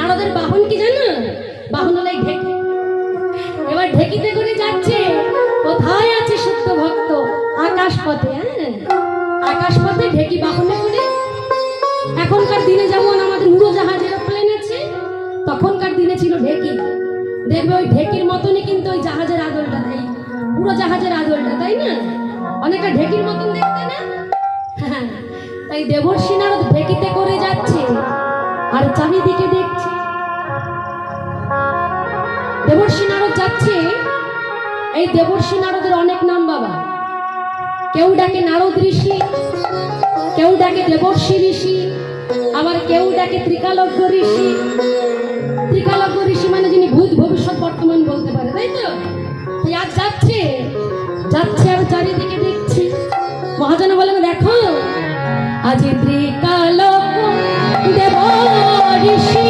নারদের বাহন কি জানো? বাহন হলো ঢেকি। এবার ঢেকিতে করে যাচ্ছে, কোথায় আছে সত্য ভক্ত? আকাশ পথে। হ্যাঁ, আকাশ পথে ঢেকি বাহনে করে। এখনকার দিনে যেমন আমাদের উড়োজাহাজ এরোপ্লেন আছে, তখনকার দিনে ছিল ঢেকি। দেখবে ওই ঢেকির মতনই কিন্তু ওই জাহাজের আদলটা, তাই উড়োজাহাজের আদলটা, তাই না? অনেকটা ঢেকির মতন দেখতে না? হ্যাঁ, তাই দেবর্ষি নারদ ঢেকিতে করে যাচ্ছে আর চারিদিকে দেখছে। দেবর্ষি নারদ যাচ্ছে। এই দেবর্ষি নারদের অনেক নাম বাবা। কেউ ডাকে নারদ ঋষি, কেউ ডাকে দেবর্ষি ঋষি, আবার কেউ ডাকে ত্রিকালজ্ঞ ঋষি। ত্রিকালজ্ঞ ঋষি মানে যিনি ভূত ভবিষ্যৎ বর্তমান বলতে পারে, তাই তো? আজ যাচ্ছে যাচ্ছে আর চারিদিকে দেখছি। মহাজন বলেন, দেখো আজ ত্রিকালজ্ঞ দেব ঋষি।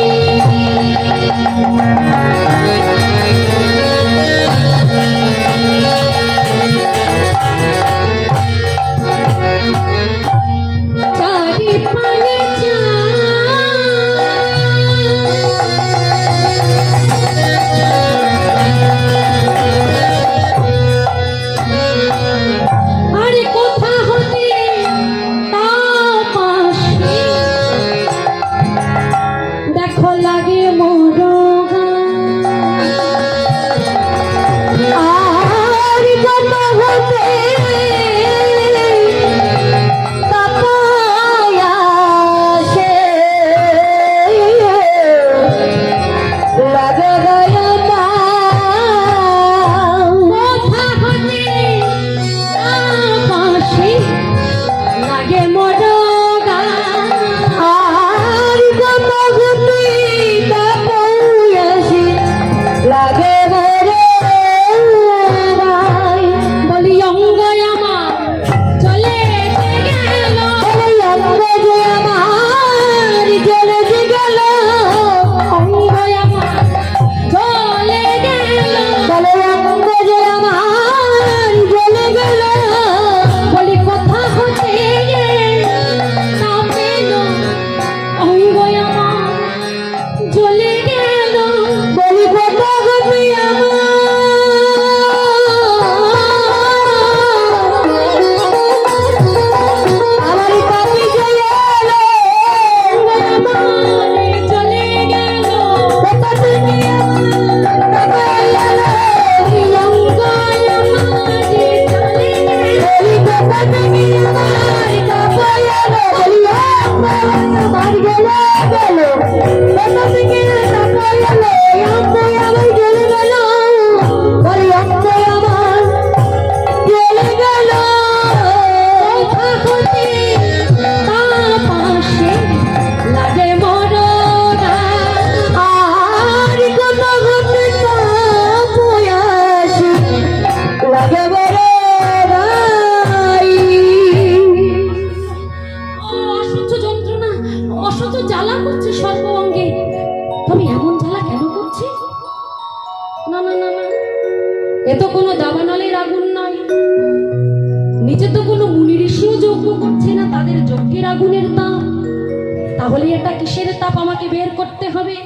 তাহলে এটা কিসের তাপ আমাকে বের করতে হবে।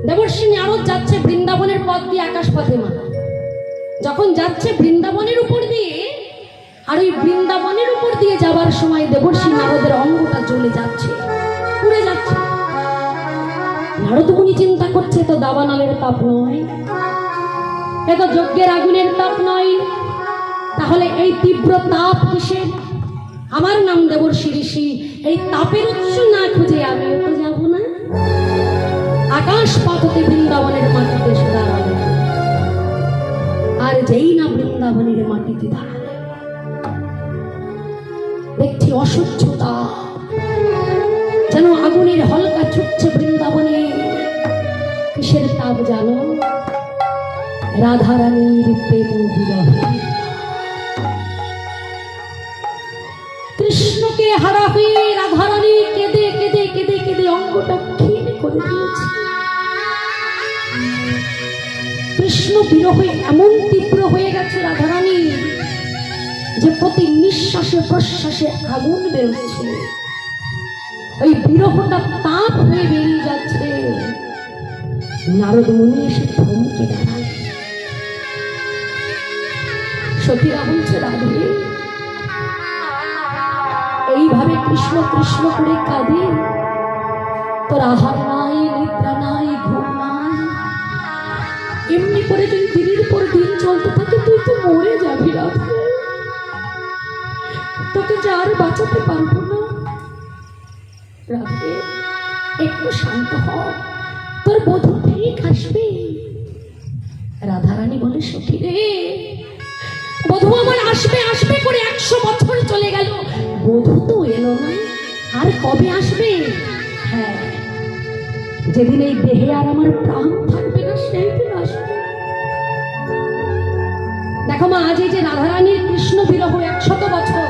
দেবর্ষি নারদ যাচ্ছে বৃন্দাবনের পথ দিয়ে, আকাশ পথে মা যখন যাচ্ছে বৃন্দাবনের উপর দিয়ে, আর ওই বৃন্দাবনের উপর দিয়ে যাবার সময় দেবর্ষি নারদের অঙ্গটা জ্বলে যাচ্ছে, পুড়ে যাচ্ছে। নারদ মুনি চিন্তা করছে, তো দাবানলের তাপ নয়, এ তো যজ্ঞের আগুনের তাপ নয়, তাহলে এই তীব্র তাপ কিসের? আমার নাম দেবর্ষি ঋষি, এই তাপের উৎস না খুঁজে আমিও তো যাব না। আকাশ পথতে বৃন্দাবনের মাটিতে দাঁড়াবে, আর যেই না বৃন্দাবনের মাটিতে দাঁড়াবে দেখছি অসহ্যতা, যেন আগুনের হলকা ছুটছে বৃন্দাবনে। কিসের তাপ জানো? রাধারানীর প্রেম বিরহ। কৃষ্ণকে হারা হয়ে রাধারানী কেঁদে কেঁদে কেঁদে কেঁদে অঙ্গটা ক্ষীণ করে দিয়েছে। কৃষ্ণ বিরহে এমন তীব্র হয়ে গেছে রাধারানী যে প্রতি নিঃশ্বাসে প্রশ্বাসে আগুন বেরোচ্ছে, ওই বিরহটা তাপ হয়ে বেরিয়ে যাচ্ছে। নারদ মুনি এসে থমকে দাঁড়ায়। সখীরা বলছে, রাধে এইভাবে কৃষ্ণ কৃষ্ণ করে কাঁদে, তোর আহার নাই, নিদ্রা নাই, ঘুম নাই, এমনি করে যদি দিনের পর দিন চলতে থাকে তুই তো মরে যাবি রাধে, তোকে যে আর বাঁচাতে পারবো না। রাধে একটু শান্ত হ, তোর বধূ ঠিক আসবে। রাধারানী বলে, সখী রে, বধূ আমার আসবে আসবে করে 100 বছর চলে গেল, বধূ তো এলো না, আর কবে আসবে? হ্যাঁ, যেদিন এই দেহে আর আমার প্রাণ থাকবে না সেই দিন আসবে। দেখো মা, আজ এই যে রাধারানীর কৃষ্ণ বিরহ 100 বছর,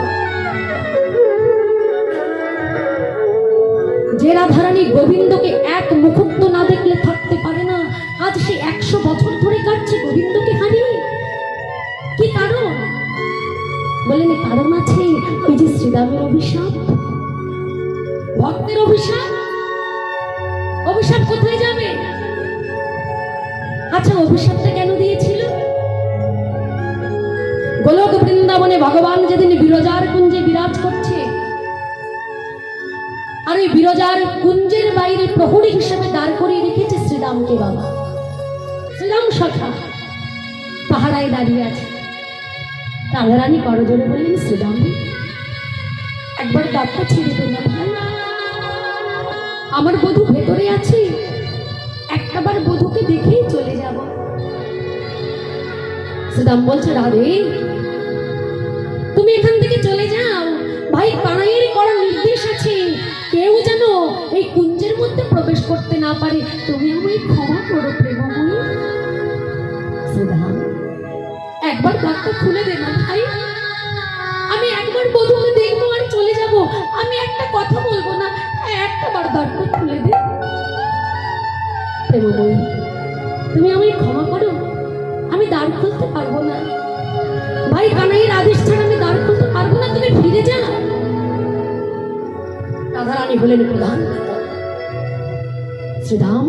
যে রাধারানী গোবিন্দকে এক মুহূর্ত না দেখলে থাকতে পারে না, আজ সে 100 বছর ধরে কাটছে গোবিন্দকে হারিয়ে। কি কারণ? বলেন কারণ আছে, ওই যে শ্রীরামের অভিশাপ, ভক্তের অভিশাপ। অভিশাপ কোথায় যাবে? আচ্ছা, অভিশাপটা কেন দিয়েছিল? গোলক বৃন্দাবনে ভগবান যেদিন বিরজার কুঞ্জে বিরাজ করছে, আর ওই বিরজার কুঞ্জের বাইরে প্রহরী হিসেবে দাঁড় করিয়ে রেখেছে শ্রীরামকে বাবা। শ্রীরাম সখা পাহারায় দাঁড়িয়ে আছে। রাধারানী করজোরে বললেন, শ্রীরাম একবার দাঁতটা ছেড়ে দেন না ভাই, আমার বধূ ভেতরে আছে, একটাবার বধূকে দেখেই চলে যাব। শ্রীরাম বলছে, রাধে তুমি এখান থেকে চলে যাও, ভাই কানাইয়ের করা নির্দেশ আছে, কেউ যেন এই কুঞ্জের মধ্যে প্রবেশ করতে না পারে, তুমি আমায় ক্ষমা করো প্রেমময়ী। শ্রীরাম একবার দ্বারটা খুলে দে না ভাই, আমি একবার বধূকে দেখবো আর চলে যাব, আমি একটা কথা বলবো না, একটাবার দ্বারটা খুলে দে। প্রেমময়ী তুমি আমায় ক্ষমা করো, আমি দ্বার খুলতে পারবো না, ভাই কানাইয়ের আদেশ ছাড়া আমি দ্বার খুলতে পারবো না, তুমি ফিরে যা। রাধারানী হলেন প্রধান। শ্রীরাম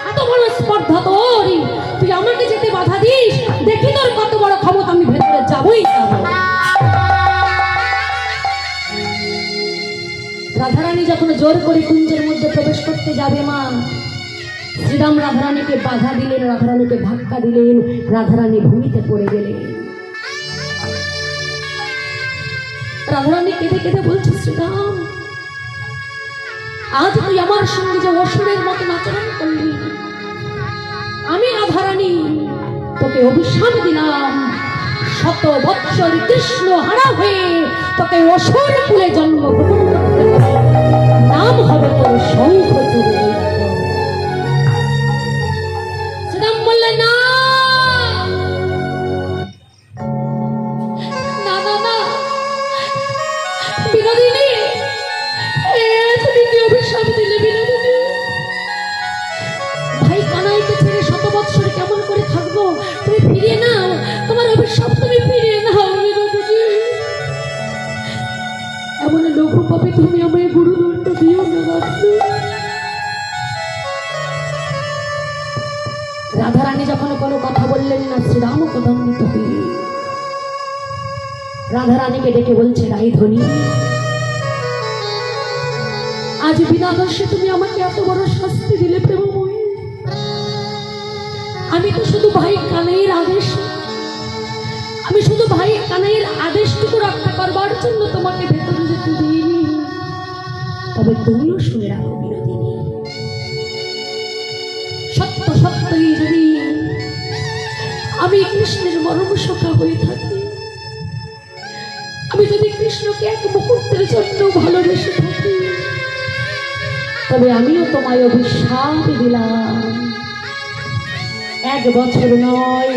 এত বড় স্পর্ধা তোর, তুই আমাকে যেতে বাধা দিস, দেখি তোর কত বড় ক্ষমতা, আমি ভেতরে যাবই যাব। রাধারানী যখন জোর করে কুঞ্জের মধ্যে প্রবেশ করতে যাবে মা, শ্রীরাম রাধারানীকে বাধা দিলেন, রাধারানীকে ধাক্কা দিলেন, রাধারানী ভূমিতে পড়ে গেলেন। রাধারানী কেঁদে কেঁদে বলছে, শ্রীরাম আজ তুই আমার সঙ্গে যে অসুরের মতো আচরণ করলি, আমি রাধারানী তোকে অভিশাপ দিলাম, 100 বৎসর কৃষ্ণ হারা হয়ে তোকে অসুর কুলে জন্মগ্রহণ করতে হবে, নাম হবে তোর শঙ্খচূড়। শ্রীরাম বললেন, না না না না বিনোদিনী, তুমি কি অভিশাপ দিলে বিনোদিনী? ভাই কানাইকে ছেড়ে 100 বৎসর কেমন করে থাকবো, তুমি ফিরিয়ে নাও, তোমার অভিশাপ তুমি ফিরিয়ে নাও বিনোদিনী। এমন লঘু পাপে তুমি আমায় গুরুদণ্ড দিও না। রাধারানী যখন কোনো কথা বললেন না, শ্রীরাম প্রদণ্ডিত হয়ে রাধারানীকে ডেকে বলছে, রাইধনী আজ বিনা দোষে তুমি আমাকে এত বড় শাস্তি দিলে প্রেমময়ী, আমি তো শুধু ভাই কানাইয়ের আদেশ, আমি শুধু ভাই কানাইয়ের আদেশটুকু রক্ষা করবার জন্য তোমাকে ভেতরে যেতে দিইনি। তবে তুমিও শুনে রাখো বিনোদিনী, সত্য সত্যই যদি আমি কৃষ্ণের মরম সখা হয়ে থাকি, আমি যদি কৃষ্ণকে এক মুহূর্তের জন্য ভালোবেসে থাকি, তবে আমিও তোমায় অভিশাপ দিলাম, 1 বছর নয়,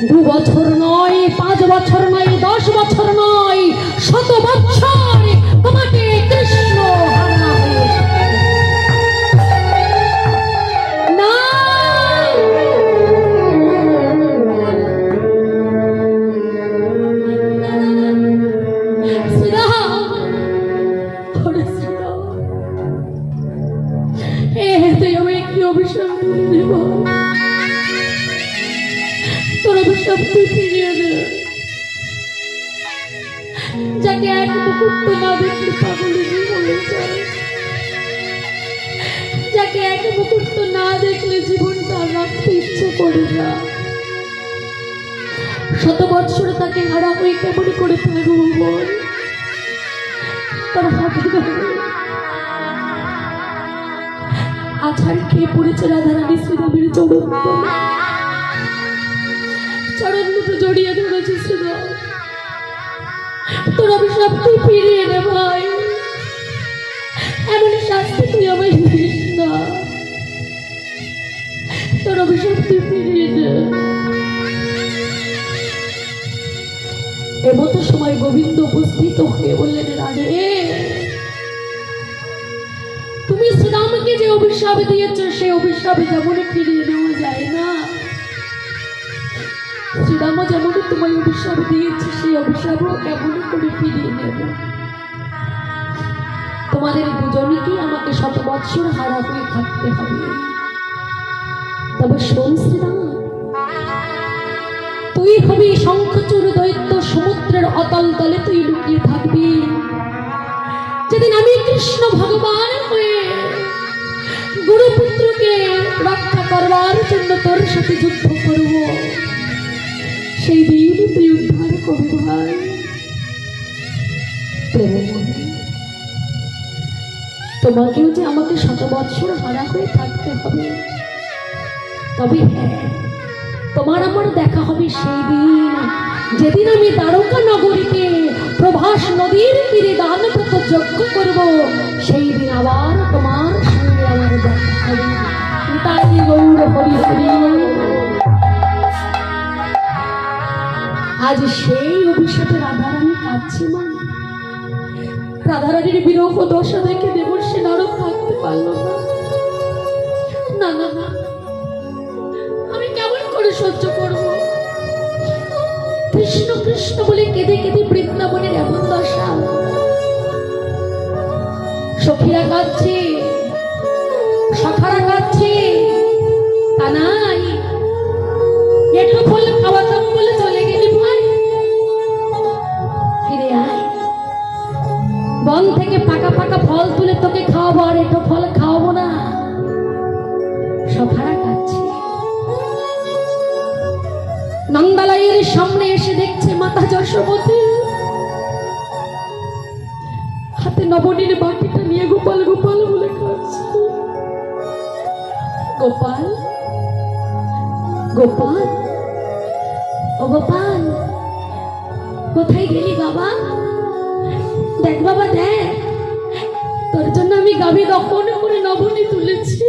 2 বছর নয়, 5 বছর নয়, 10 বছর নয়, 100 বছর তোমাকে কৃষ্ণ হারা হয়ে না। তুই আমায় কেউ অভিশাপ মেনে নেব। তোর অভিশাপ তুই ফিরিয়ে দে। যাকে এক মুহূর্ত না দেখলে পাগলিনী হয়ে যায়, যাকে এক মুহূর্ত না দেখলে জীবনটা রাখতে ইচ্ছে করে না, শত বৎসর তাকে হারা হয়ে কেমন করে থাকবো বল? তার হাতে আছাড় খেয়ে পড়েছে রাধারানী শ্রীরামের চরণ তলে, চরণ দুটো জড়িয়ে ধরেছে শ্রীরাম। তোর অভিশাপ তুই ফিরিয়ে নে ভাই, এমন শাস্তি তুই আমায় দিস না, তোর অভিশাপ তুই ফিরিয়ে নে। এমতো সময় গোবিন্দ উপস্থিত হয়ে বললেন, রাধে তুমি শ্রীরামকে যে অভিশাপ দিয়েছ সেই অভিশাপ যেমন ফিরিয়ে নেওয়া যায় না, শ্রীরাম যেমন তোমায় অভিশাপ দিয়েছে সেই অভিশাপও কেমন করে ফিরিয়ে নেব? তোমাদের দুজনকেই আমাকে শত বৎসর হারা হয়ে থাকতে হবে। তবে শোন শ্রীরাম, তুই হবি শঙ্খচূড় দৈত্য, সমুদ্রের অতল তলে তুই লুকিয়ে থাকবি। যেদিন আমি কৃষ্ণ ভগবান হয়ে গুরুপুত্রকে রক্ষা করবার জন্য তোর সাথে যুদ্ধ করব, সেই দিন তুই উদ্ধার করবি ভাই। তোমাকেও যে আমাকে শত বৎসর হারা হয়ে থাকতে হবে, তবে হ্যাঁ, তোমার আমার দেখা হবে সেই দিন যেদিন আমি দ্বারকা নগরীতে প্রভাস নদীর তীরে দানব্রত যজ্ঞ করব। সেই দিন আবার তোমার সঙ্গে আমার দেখা হবে। তাই গৌর হরি হরি। আজ সেই অভিশাপে রাধারানী কাঁদছে মা। রাধারানীর বিরহ দশা দেখে দেবর্ষী নারদ থাকতে পারল না। না না না, আমি কেমন করে সহ্য করব? কৃষ্ণ কৃষ্ণ বলে কেঁদে কেঁদে বৃন্দাবনের এমন দশা। সখীরা কাঁদছে, সখারা কাঁদছে, কানাই একটু ফল খাওয়াতাম বলে চলে গেলি ভাই, ফিরে আয়। বন থেকে পাকা পাকা ফল তুলে তোকে খাওয়াবো, আর একটু ফল খাওয়াবো না। সখারা কাঁদছে। নন্দালয়ের সামনে এসে দেখছে মাতা যশোমতী হাতে নবনীর বাটিটা নিয়ে গোপাল গোপাল বলে কাঁদছে। গোপাল গোপাল, ও গোপাল, কোথায় গেলি বাবা? দেখ বাবা দেখ, তোর জন্য আমি গাভী দহন করে নবনী তুলেছি।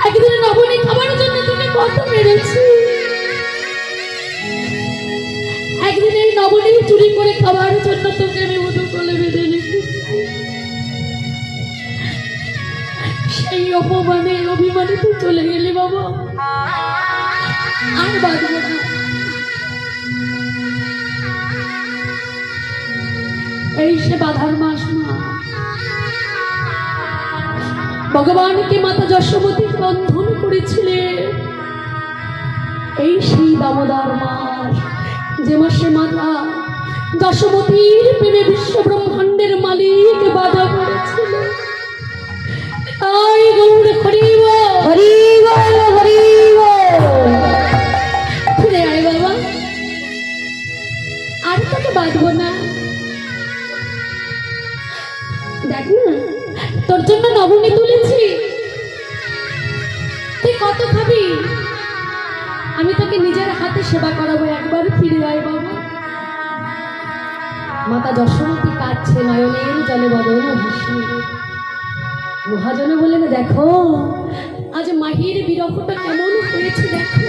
একদিন নবনী খাবার জন্য তুমি কত মেরেছি, একদিন এই নবনী চুরি করে খাবার জন্য তোকে আমি মতো কোলে বেঁধে রেখেছি। সেই অপমানে অভিমানে তুই চলে গেলি বাবা, আর বাঁধব না। এই সে বাধার মাস মা। ভগবানকে মাতা যশোমতী বন্ধন করেছিলেন। এই সেই দামোদর মাস, যে মাসে মাতা যশোমতীর প্রেমে বিশ্ব ব্রহ্মাণ্ডের মালিক বাধা করেছিল। তাই গৌর হরিব হরিব হরিব। ফিরে আয় বাবা, আর তোকে বাঁধবো না। দেখ না, তোর জন্য নবনী তুলেছি, তুই কত খাবি? আমি তোকে নিজের হাতে সেবা করাবো, একবার ফিরে আয় বাবা। মাতা যশোমতী কাঁদছে, নয়নের জলে বদন ভাসিয়ে। মহাজন বলেন, দেখো আজ মাহির বিরহটা কেমন হয়েছে দেখো।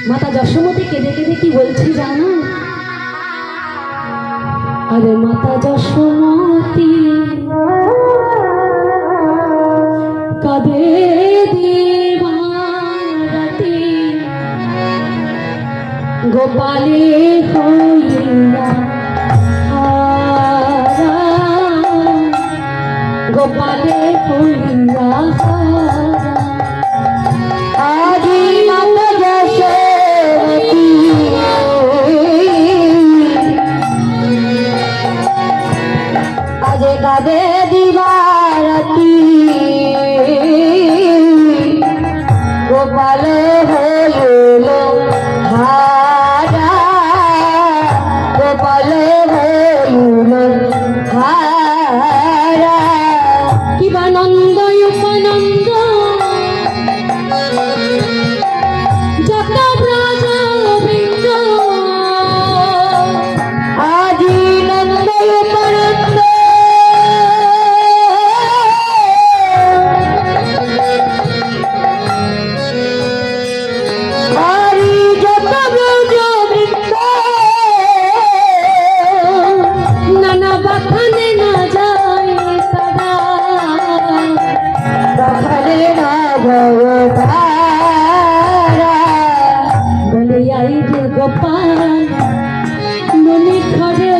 মাতা যশোমতী কেঁদে কেঁদে কি বলছি জানো? আরে মাতা যশোমতী কাঁদে দিবারাতি, গোপালে হইয়া গোপাল কাঁদে কইরা আজি মাতা যশোমতী আজে কাঁদে দিবারাতি গোপাল হইল হারা গোপাল হইল হারা কিবানন্দ উপানন্দ যত ব্রজ বৃন্দ আজি নন্দ পরন্দ হরি যত ব্রজ বৃন্দ নানা বাখানে না যায় তারা দখলে না ভবতারা বলে আই যে গোপাল মনে ঘরে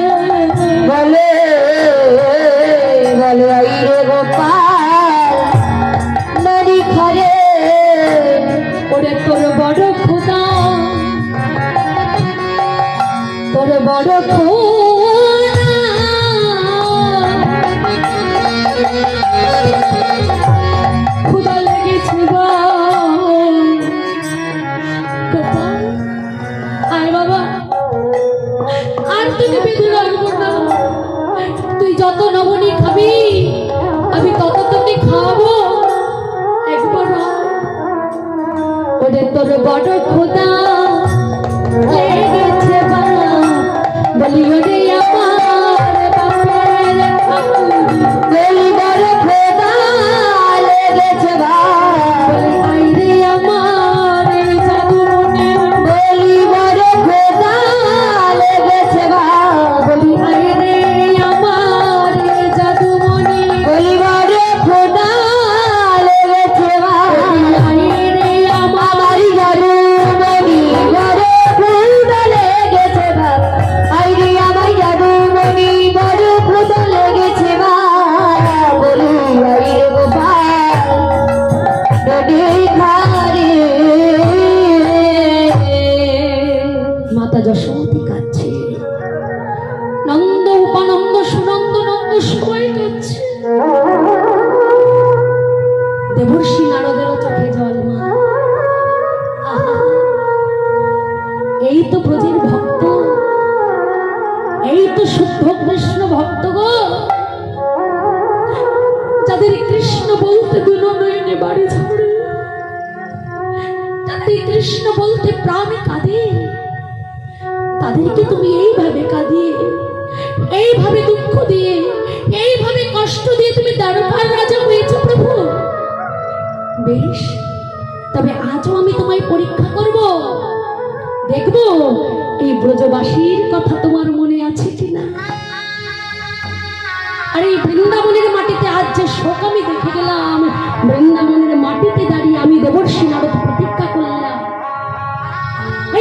বলে বলে আই রে গোপাল নদী ঘরে ওরে তোর বড় খোদা তোর বড় খোদা লেগেছে গো গোপাল আয় বাবা আর তোকে বেঁধে রাখবো না তুই যত নবনী খাবি আমি তত তোকে খাওয়াবো একবার আয়। ওরে তোর বড় খোদা লেগেছে বা বলি ওরে আমার বাপের ঠাকুর বলি বড় খোদা লেগেছে ভাই আই রে আমার জাদুমনে বলি বড় খোদা লেগেছে ভাই বলি আই রে আমার জাদুমনে বলি বড় খোদা লেগেছে ভাই আই রে আমার আমারি ঘরে বলি বড় খোদা লেগেছে ভাই আইরে আমার জাদু মনি বড় খোদা লেগেছে ভাই বলি আইরে গোপাল নদী ঘারে মাতা যশোমতী কাঁদছে নন্দ উপানন্দ সুনন্দ নন্দ সবাই কাঁদছে দেবর্ষি নারদেরও চোখে জল মা আহা, এই তো ব্রজের ভক্ত এই তো শুদ্ধ কৃষ্ণ ভক্ত গো যাদের কৃষ্ণ বলতে দুনয়নে বাড়ি ঝরে যাদের কৃষ্ণ বলতে প্রাণে কাঁদে তাদেরকে তুমি এইভাবে কাঁদিয়ে এইভাবে দুঃখ দিয়ে এইভাবে কষ্ট দিয়ে তুমি দ্বারকার রাজা হয়েছো প্রভু বেশ তবে আজও আমি তোমায় পরীক্ষা করব দেখব এই ব্রজবাসীর কথা তোমার মনে আছে কিনা আর এই বৃন্দাবনের মাটিতে আজ যে শোক আমি দেখে গেলাম বৃন্দাবনের মাটিতে দাঁড়িয়ে আমি দেবর্ষি নারদ প্রতিজ্ঞা করলাম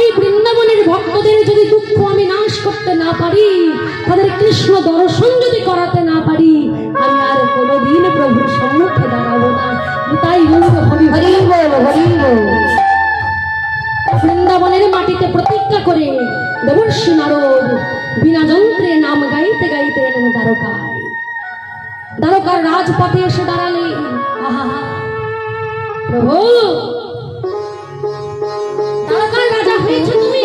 এই বৃন্দাবনের ভক্তদের যদি দুঃখ আমি নাশ করতে না পারি তাদের কৃষ্ণ দর্শন যদি করাতে না পারি আমি আর কোনোদিন প্রভুর সম্মুখে দাঁড়াবো না তাই হরি হরি হরি বল হরি বল বৃন্দাবনের মাটিতে প্রতিজ্ঞা করে দেবর্ষি নারদ বিনা যন্ত্রে নাম গাইতে গাইতে এলেন দ্বারকায় দ্বারকার রাজপথে এসে দাঁড়ালেন আহা প্রভু দ্বারকার রাজা হয়েছে তুমি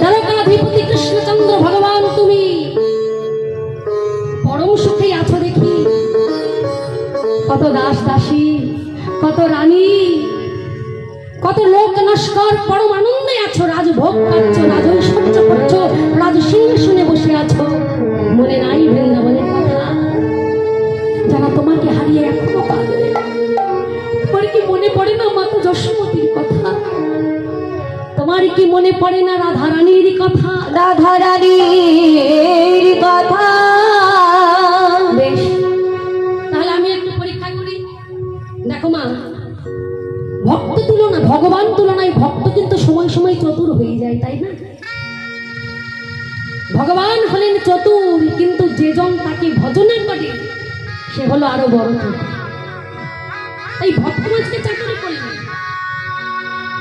দ্বারকাধিপতি কৃষ্ণচন্দ্র ভগবান তুমি পরম সুখে আছো দেখি কত দাস দাসী কত রানী কত লোক নস্কর পরম আনন্দে আছো রাজভোগ পাচ্ছ রাজৈশ্বর্য করছো রাজ সিংহাসনে বসে আছো মনে নাই বৃন্দাবনের কথা যারা তোমাকে হারিয়ে এখনো কাঁদে তোমার কি মনে পড়ে না মাতা যশোমতীর কথা তোমার কি মনে পড়ে না রাধা রানীর কথা রাধা রানীর কথা বেশ তাহলে আমি একটু পরীক্ষা করি দেখো মা ভক্ত তুলনা ভগবান তুলনায় ভক্ত কিন্তু সময় সময় চতুর হয়ে যায় তাই না ভগবান হলেন চতুর কিন্তু যে জন তাকে ভজনা করে সে হলো আরো বড় চোখ। এই ভক্ত মাঝকে চাকরি করলেন।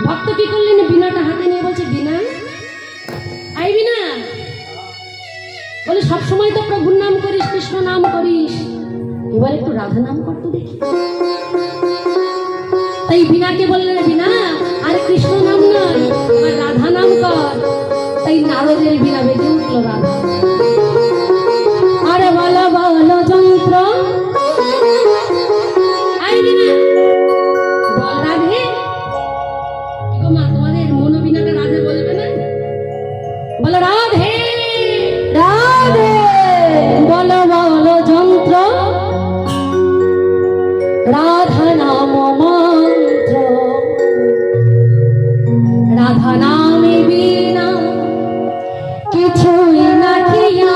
ভক্ত কি করলেন? বিনাটা হাতে নিয়ে বলছে, বিনা আই বিনা, বলে সবসময় তো প্রভুর নাম করিস, কৃষ্ণ নাম করিস, এবার একটু রাধা নাম করতে দেখি। তাই বিনাকে বললেন, বিনা আর কৃষ্ণ নাম নয়, আর রাধা নাম কর। তাই নারদের বিনা বেজে উঠল রাধা। আরে বলো বলো যন্ত্র, আই বিনা বল রাধে। কি গো মা, তোমাদের মনোবিনাটা রাধে বলবে না? বলো রাধে রাধে। বলো বলো যন্ত্র, রাধা নাম মন্ত্র, রাধা নামে বিনা কিছুই না খিয়া।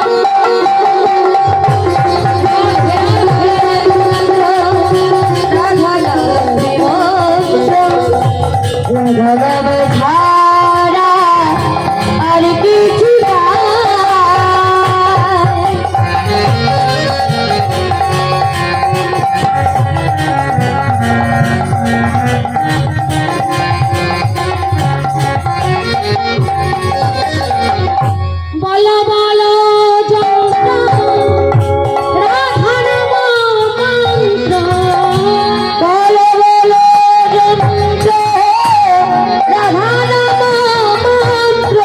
রাধব ছাড়া আর কিছু বলো বলো যন্ত্র, রাধা নাম মন্ত্র, বলো বলো যন্ত্র, রাধা নাম মন্ত্র।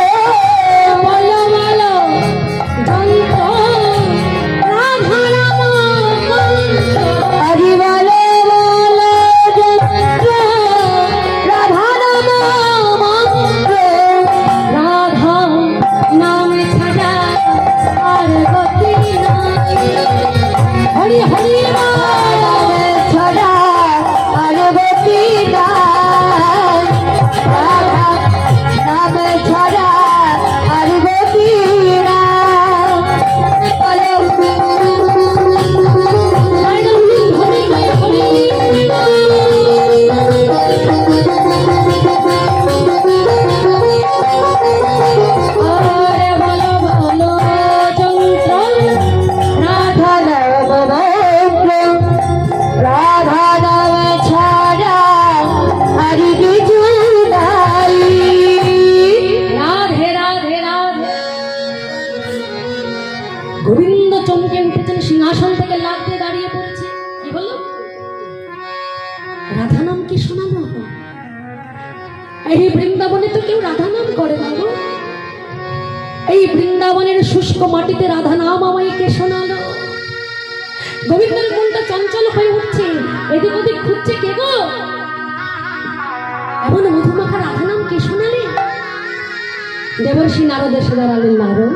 বলো বলো যন্ত্র, রাধা নাম মন্ত্র। হরি বলো বলো যন্ত্র, রাধা নাম মন্ত্র। রাধা নাম ছাড়া আর গতি নাই। হরি হরি বল। ছড়া আর গতি নাই। রাধা নাম ছড়া আর গতি নাই। হরি হরি হরি আরে বলো বলো যন্ত্র, রাধা রাধা নাম মন্ত্র, রাধা নাম ছড়া আর কিছু নাই। রাধে রাধে রাধে। গোবিন্দ চমকে উঠেছেন, সিংহাসন থেকে লাফ দিয়ে দাঁড়িয়ে পড়েছে। কি বললো? রাধা নাম কি শোনালো? এই বৃন্দাবনে তো কেউ রাধা নাম করে না গো। এই বৃন্দাবনের শুষ্ক মাটিতে রাধা নাম আমায় কে শোনালো? গোবিন্দের মনটা চঞ্চল হয়ে উঠছে, এদিক ওদিক খুঁজছে, কে গো এমন মধুমাখা রাধা নাম কে শোনালে? দেবর্ষি নারদ এসে দাঁড়ালেন। নারদ,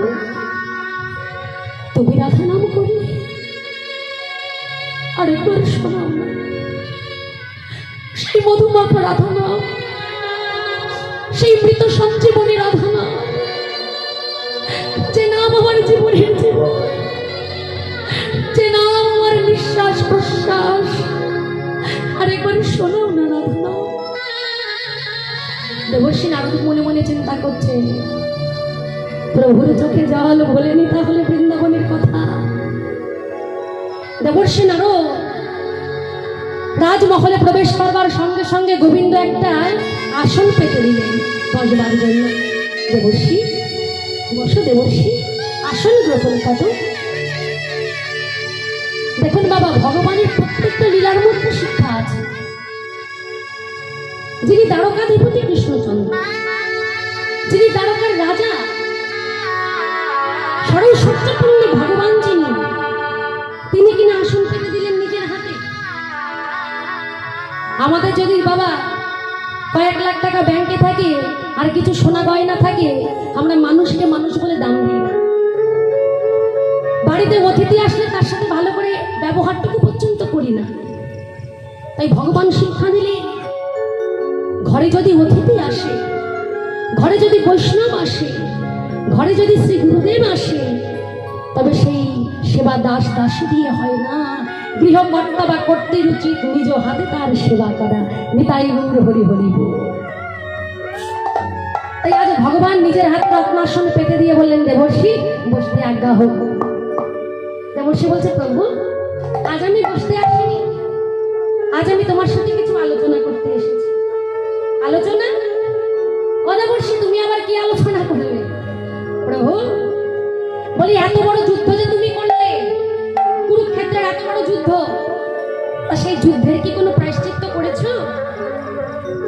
তুমি রাধা নাম করলে, আরেকবার শোনাও না সেই মধুমাখা রাধা নাম, সেই মৃত সঞ্জীবনী রাধা নাম, যে নাম আমার জীবনের জীবন, যে নাম আমার নিঃশ্বাস প্রশ্বাস। আরেকবার শোনাও না রাধা নাম। দেবর্ষি নারদ মনে মনে চিন্তা করছে, প্রভুর চোখে জল বলেনি তাহলে বৃন্দাবনের কথা। দেবর্ষি নারদ রাজমহলে প্রবেশ করবার সঙ্গে সঙ্গে গোবিন্দ একটা আসন পেতে দিলেন বসবার জন্য। দেবর্ষি বসো, দেবর্ষি আসন গ্রহণ করো। দেখুন বাবা, ভগবানের প্রত্যেকটা লীলার মধ্যে শিক্ষা আছে। যিনি দ্বারকাধিপতি কৃষ্ণচন্দ্র, যিনি দ্বারকার রাজা, সরল সত্যপূর্ণ ভগবান যিনি, তিনি কিনা আসন পেতে দিলেন নিজের হাতে। আমাদের যদি বাবা কয়েক লাখ টাকা ব্যাংকে থাকে আর কিছু সোনা গয়না থাকে, আমরা মানুষকে মানুষ বলে দাম দিই না। বাড়িতে অতিথি আসলে তার সাথে ভালো করে ব্যবহারটুকু পর্যন্ত করি না। তাই ভগবান শিক্ষা দিলে, ঘরে যদি অতিথি আসে, ঘরে যদি বৈষ্ণব আসে, ঘরে যদি শ্রী গুরুদেব আসে, তবে সেই সেবা দাস দাসী দিয়ে হয় না। গৃহকর্তা বা কর্ত্রীর উচিত নিজ হাতে তার সেবা করা। নিতাই গৌর হরি হরি বল। তাই আজ ভগবান নিজের হাত রত্নাসন পেতে দিয়ে বললেন, দেবর্ষি বসতে আজ্ঞা হোক। দেবর্ষি বলছে, প্রভু আজ আমি বসতে আসিনি, আজ আমি তোমার সাথে কিছু আলোচনা করতে এসেছি। আলোচনা? ও দেবর্ষী, তুমি আবার কি আলোচনা করবে? প্রভু, বলি এত বড় যুদ্ধ যে তুমি করলে, কুরুক্ষেত্রের এত বড় যুদ্ধ, তা সেই যুদ্ধের কি কোনো প্রায়শ্চিত্ত করেছো?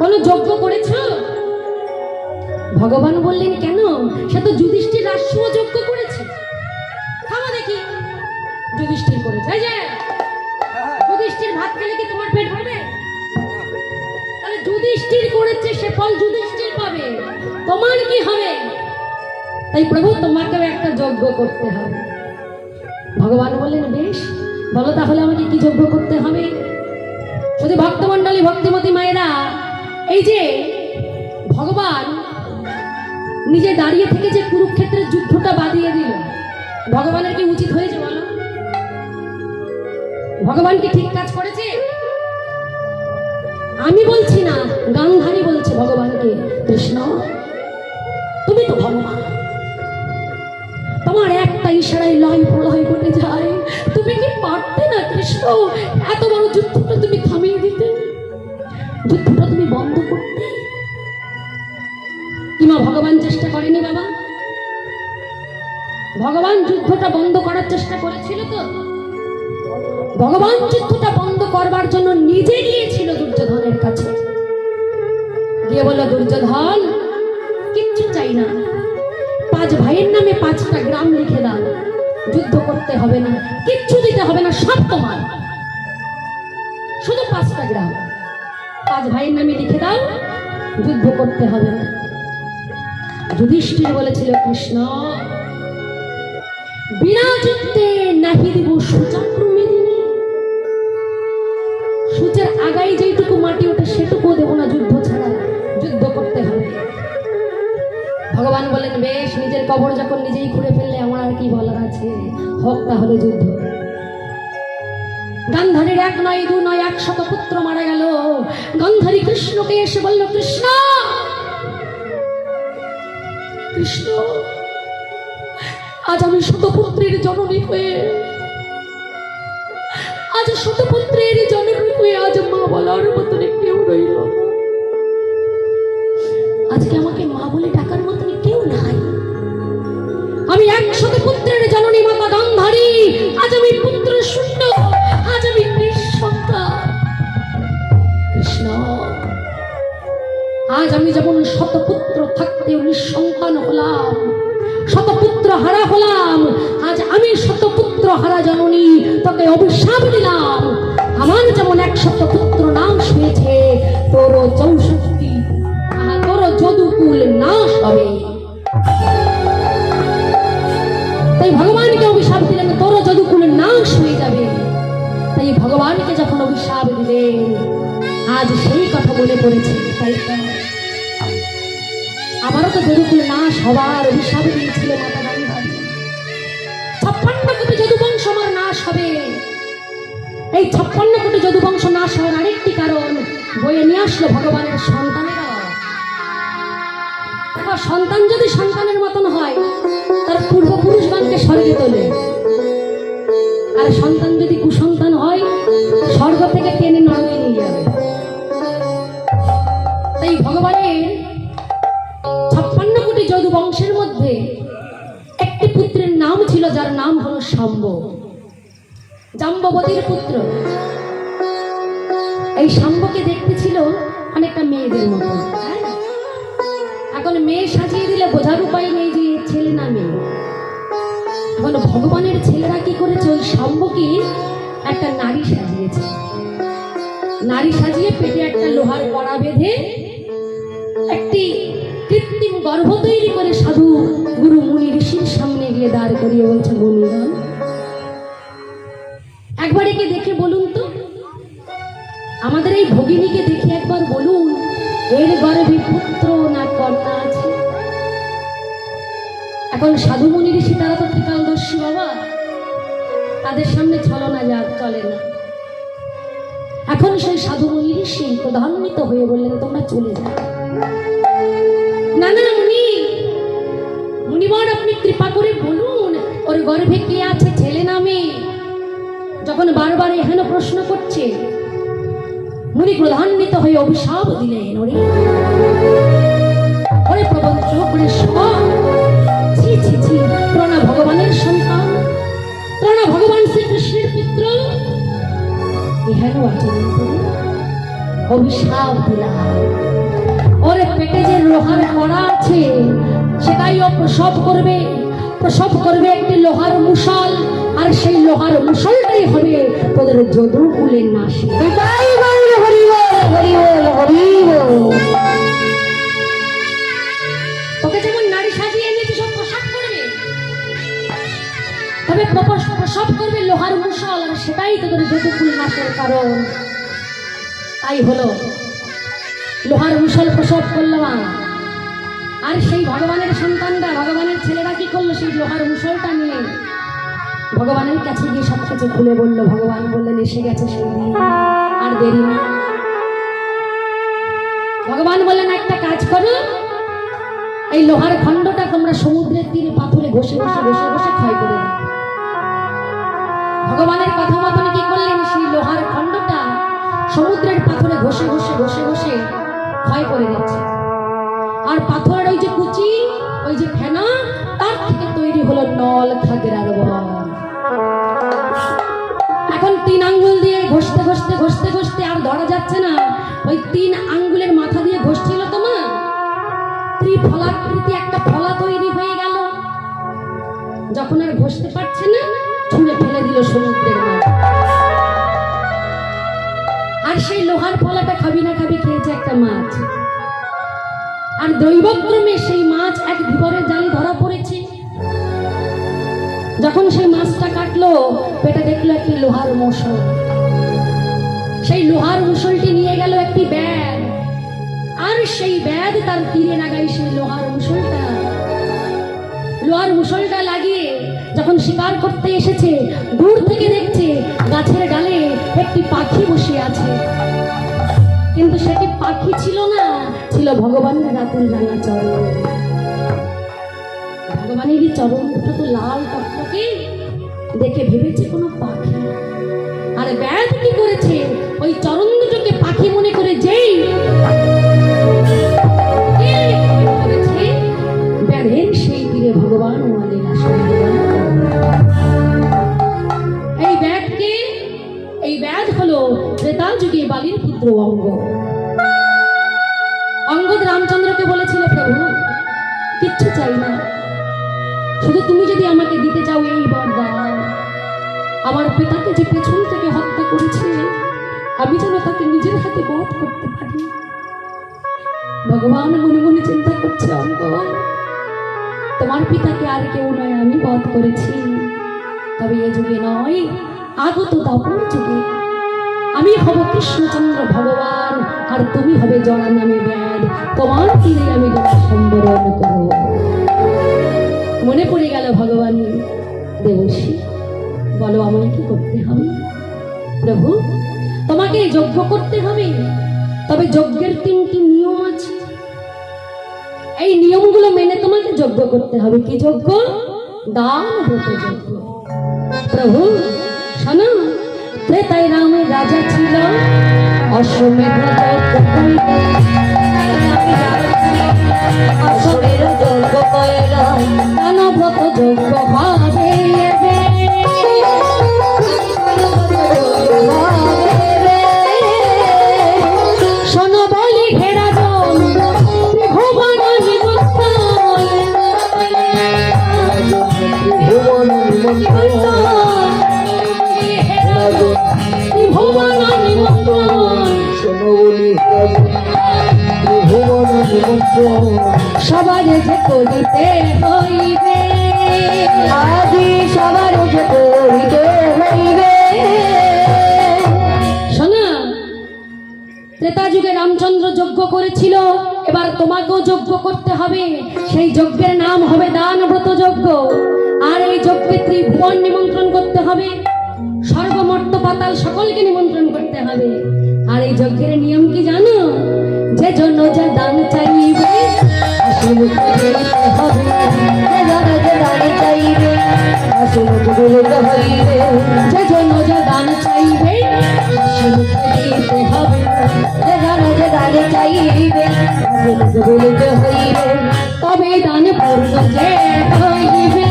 কোনো যজ্ঞ করেছো? ভগবান বললেন, কেন? সে তো যুধিষ্ঠির রাষ্ট্র যজ্ঞ করেছে। থামো দেখি, যুধিষ্ঠির করেছে? এই যে যুধিষ্ঠির ভাত খেলে কি তোমার পেট ভরবে? তাহলে যুধিষ্ঠির করেছে, সে ফল যুধিষ্ঠির পাবে, তোমার কি হবে? তাই প্রভু, তোমাকেও একটা যজ্ঞ করতে হবে। ভগবান বললেন, বেশ, বলো তাহলে আমাকে কি যজ্ঞ করতে হবে? শুধু ভক্তমণ্ডলী, ভক্তিমতী মায়েরা, এই যে ভগবান নিজে দাঁড়িয়ে থেকে যে কুরুক্ষেত্রের যুদ্ধটা বাঁধিয়ে দিল, ভগবানের কি উচিত হয়েছে বলো? ভগবান কি ঠিক কাজ করেছে? আমি বলছি না, গান্ধারী বলছে ভগবানকে, কৃষ্ণ তুমি তো ভগবান, তোমার একটা ইশারায় লয় প্রলয় ঘটে যায়, তুমি কি পারতে না কৃষ্ণ এত বড় যুদ্ধটা তুমি থামিয়ে দিতে, যুদ্ধটা তুমি বন্ধ করতে? কিমা ভগবান চেষ্টা করেনি বাবা? ভগবান যুদ্ধটা বন্ধ করার চেষ্টা করেছিল তো? ভগবান যুদ্ধটা বন্ধ করবার জন্য নিজে গিয়েছিল দুর্যোধনের কাছে, গিয়ে বলল, দুর্যোধন কিচ্ছু চাই না, 5 ভাইয়ের নামে 5টা গ্রাম লিখে দাও, যুদ্ধ করতে হবে না, কিচ্ছু দিতে হবে না, সব তোমার, শুধু 5টা গ্রাম 5 ভাইয়ের নামে লিখে দাও, যুদ্ধ করতে হবে না। যুধিষ্ঠির বলেছিল, কৃষ্ণ বিনা যুদ্ধে নাহি দিব সুচাক্রমেদিনী, সূচের আগাই যেটুকু মাটি ওঠে সেটুকু দেব না, যুদ্ধ ছাড়া, যুদ্ধ করতে হবে। ভগবান বলেন, বেশ, নিজের কবর যখন নিজেই খুঁড়ে ফেললে আমার আর কি বলার আছে, হোক তাহলে যুদ্ধ। গান্ধারীর 1 নয় 2 নয় 100 পুত্র মারা গেল। গান্ধারী কৃষ্ণকে এসে বলল, কৃষ্ণ কৃষ্ণ, আজ আমি শতপুত্রের জননী হয়ে, আজ শতপুত্রের জননী হয়ে আজ মা বলার মতন কেউ রইল না, আজকে আমাকে মা বলে ডাকার মতন কেউ নাই, আমি 100 পুত্রের জননী মাতা গান্ধারী, আজ আমি পুত্র শূন্য, আজ আমি নিঃসন্তান। কৃষ্ণ, আজ আমি যেমন শতপুত্র থাকতেও নিঃসন্তান হলাম, শতপুত্র হারা হলাম, আজ আমি শতপুত্র হারা জননী, তোকে অভিশাপ দিলাম, আমার যেমন 100 পুত্র নাশ হয়েছে, তোর 64, তোর যদুকুল নাশ হবে। তাই ভগবানকে অভিশাপ দিলেন, তোর যদুকুল নাশ হয়ে যাবে। তাই ভগবানকে যখন অভিশাপ দিলেন, আজ সেই কথা মনে পড়েছে। তাই আমারও তো যদুকুল নাশ হবার অভিশাপ দিয়েছিল মাতা গান্ধারী, 56 কোটি যদুবংশ আমার নাশ হবে। এই 56 কোটি যদুবংশ নাশ হওয়ার আরেকটি কারণ বয়ে নিয়ে আসলো ভগবানের সন্তানেরা। সন্তান যদি সন্তানের মতন হয়, তার পূর্বপুরুষগণকে স্বর্গে তোলে, আর সন্তান যদি কুসন্তান হয়, স্বর্গ থেকে টেনে নরকে নিয়ে যাবে। তাই ভগবানের 56 কোটি যদুবংশের মধ্যে একটি পুত্রের নাম ছিল, যার নাম হলো শাম্ব, জাম্ববতীর পুত্র। এই শাম্বকে দেখতে ছিল অনেকটা মেয়েদের মতো। এখন মেয়ে সাজিয়ে দিলে বোঝার উপায় নেই যে ছেলে না মেয়ে। এখন ভগবানের ছেলেরা কি করেছে, ওই শাম্বকে একটা নারী সাজিয়েছে, নারী সাজিয়ে পেটে একটা লোহার কড়া বেঁধে একটি কৃত্রিম গর্ভ তৈরি করে সাধু গুরু মুনি ঋষির সামনে গিয়ে দাঁড় করিয়ে বলছে, মুনিগণ একবার একে দেখে বলুন তো, আমাদের এই ভগিনীকে দেখে একবার বলুন, এর গর্ভে পুত্র না কন্যা আছে। এখন সাধু মুনি ঋষি তারা তো ত্রিকালদর্শী বাবা, তাদের সামনে ছলনা যা চলে না। এখন সেই সাধু মুনি ঋষি প্রধান্বিত হয়ে বললেন, তোমরা চলে যাও। না না মুনিবর, আপনি কৃপা করে বলুন, ওর গর্ভে কে আছে, ছেলে না মেয়ে? যখন বারবার এহেন প্রশ্ন করছে, মুনি ক্রোধান্বিত হয়ে অভিশাপ দিলেন, ওরে প্রবঞ্চ করে ছি ছি ছি, প্রণা ভগবানের সন্তান, প্রণা ভগবান শ্রীকৃষ্ণের পুত্র, এহেন আচরণ করে অভিশাপ দিলাম। ওরে পেটে যে লোহার কড়া আছে সেটাই ও প্রসব করবে, প্রসব করবে একটি লোহার মুষল, আর সেই লোহার মুষলটাই হবে তোদের যদুকুলের নাশী। এটাই বল হরি বল হরি বল হরি বল। তোকে যেমন নারী সাজিয়ে এনেছে সব প্রসাব করবে, তবে প্রসব করবে লোহার মুষল, আর সেটাই তোদের যদুকুল নাশের কারণ। তাই হলো লোহার মুষল প্রসব করলাম, আর সেই ভগবানের সন্তানরা, ভগবানের ছেলেরা কি করলো, সেই লোহার মুষলটা নিয়ে ভগবানের কাছে গিয়ে সব কিছু খুলে বললো। ভগবান বললেন এসে গেছে সেই দিন, আর দেরি না। ভগবান বললেন একটা কাজ করো, এই লোহার খণ্ডটা তোমরা সমুদ্রের তীরে পাথরে ঘষে ঘষে ঘষে ঘষে ক্ষয় করে দাও। ভগবানের কথা মতন কি করলেন, সেই লোহার খণ্ডটা সমুদ্রের পাথরে ঘষে ঘষে ঘষে ঘষে ক্ষয় করে দিচ্ছে। আর পাথরের ওই যে কুচি, ওই যে ফেনা, তার থেকে তৈরি হলো নল খাগড়ার বন। এখন 3 আঙ্গুল দিয়ে ঘষতে ঘষতে ঘষতে ঘষতে আর ধরা যাচ্ছে না, ওই 3 আঙ্গুলের মাথা দিয়ে ঘষছিল তোমার ত্রিফলাকৃতি একটা ফলা তৈরি হয়ে গেল। যখন আর ঘষতে পারছে না, ছুঁড়ে ফেলে দিল সমুদ্রের মাঝে। আর সেই লোহার ফলাটা খাবি না খাবি খেয়েছে একটা মাছ, আর দৈবক্রমে সেই মাছ এক ধীবরের জালে ধরা পড়েছে। যখন সেই মাছটা কাটলো, পেটে দেখলো একটি লোহার মুষল। সেই লোহার মুষলটি নিয়ে গেল একটি ব্যাগ, আর সেই ব্যাগ তার তীরে লাগাই সেই লোহার মুষলটা লাগিয়ে যখন শিকার করতে এসেছে, দূর থেকে দেখছে গাছের ডালে একটি পাখি বসে আছে, কিন্তু সেটি পাখি ছিল না, ছিল ভগবানের রাতুল রাঙা চরণ। ভগবানেরই চরণ দুটো তো লাল টকটকে, দেখে ভেবেছে কোনো পাখি। আর ব্যাধ কি করেছে, ওই চরণ দুটোকে পাখি মনে করে যেই করেছে, ব্যাধের সেই তীরে ভগবান ওয়ালের আসন। এই ব্যাধ হলো ত্রেতা যুগে বালির পুত্র অঙ্গ। অঙ্গদ রামচন্দ্রকে বলেছিল, প্রভু কিচ্ছু চাই না, শুধু তুমি যদি আমাকে দিতে চাও এই বর দাও, আমার পিতাকে যে পেছন থেকে হত্যা করেছে, আমি যেন তাকে নিজের হাতে বধ করতে পারি। ভগবান মনে মনে চিন্তা করছে, অঙ্গ তোমার পিতাকে আর কেউ নয়, আমি বধ করেছি, তবে এ যুগে নয়, আগত দাপর যুগে আমি হব কৃষ্ণচন্দ্র ভগবান, আর তুমি হবে জড়া নামে ব্যাধ, তোমার তীরে আমি সম্বরণ করব। মনে পড়ে গেল ভগবান দেবশ্রী, বলো আমায় কি করতে হবে? প্রভু তোমাকে যজ্ঞ করতে হবে, তবে যজ্ঞের 3টি নিয়ম আছে, এই নিয়মগুলো মেনে তোমাকে যজ্ঞ করতে হবে। কি যজ্ঞ? দান ব্রত যজ্ঞ। প্রভু শোনো, ত্রেতায় রামের রাজা ছিল, অশ্বমেধ যজ্ঞ করলাম, দানব্রত যজ্ঞ হবে। শোনো বলি ঘেরা জল, ভুবন সবার যে করিতে হইবে, আদি সবার যে করিতে হইবে। শোনা, ত্রেতা যুগে রামচন্দ্র যজ্ঞ করেছিল, এবার তোমাকেও যজ্ঞ করতে হবে। সেই যজ্ঞের নাম হবে দান ব্রত যজ্ঞ। আর এই যজ্ঞে ত্রিভুবন নিমন্ত্রণ করতে হবে, স্বর্গমর্ত পাতাল সকলকে নিমন্ত্রণ করতে হবে। আর এই যজ্ঞের নিয়ম কি জানো? যে জন্য যা দান চাইবে, হাসি মুখে দিতে হবে। যে জন্য যে দান চাইবে, হাসি মুখে দিতে হইবে। যে জন্য যা দান বলিতে হইবে, তবে দান পূর্ণ যে হইবে,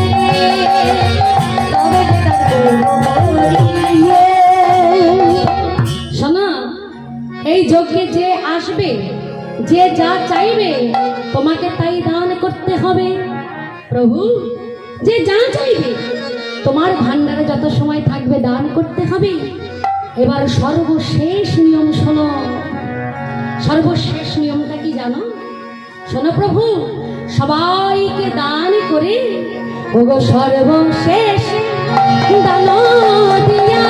তবে দান পূর্ণ হইবে। শোনা, এই যজ্ঞে যে আসবে, যে যা চাইবে তোমাকে তাই দান করতে হবে। প্রভু, যে যা চাইবে তোমার ভান্ডারে যত সময় থাকবে দান করতে হবে। এবার সর্বশেষ নিয়ম শোনো। সর্বশেষ নিয়মটা কি জানো? শোনো প্রভু, সবাইকে দান করে ওগো সর্বশেষ দান দিয়া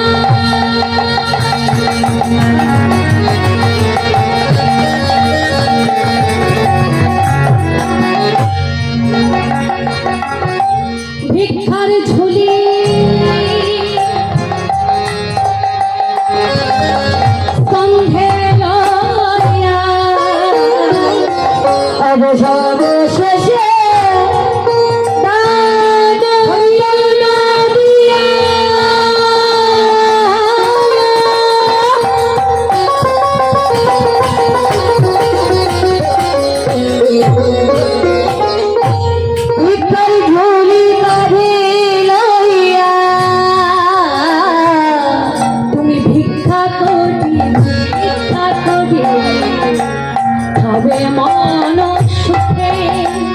ভিক্ষার ঝুলি স্তম্ভে লইয়া অবশেষে দান দিয়া ভিক্ষার ঝুলি কাঁধে লইয়া তুমি ভিক্ষা করি হবে মন সুখে।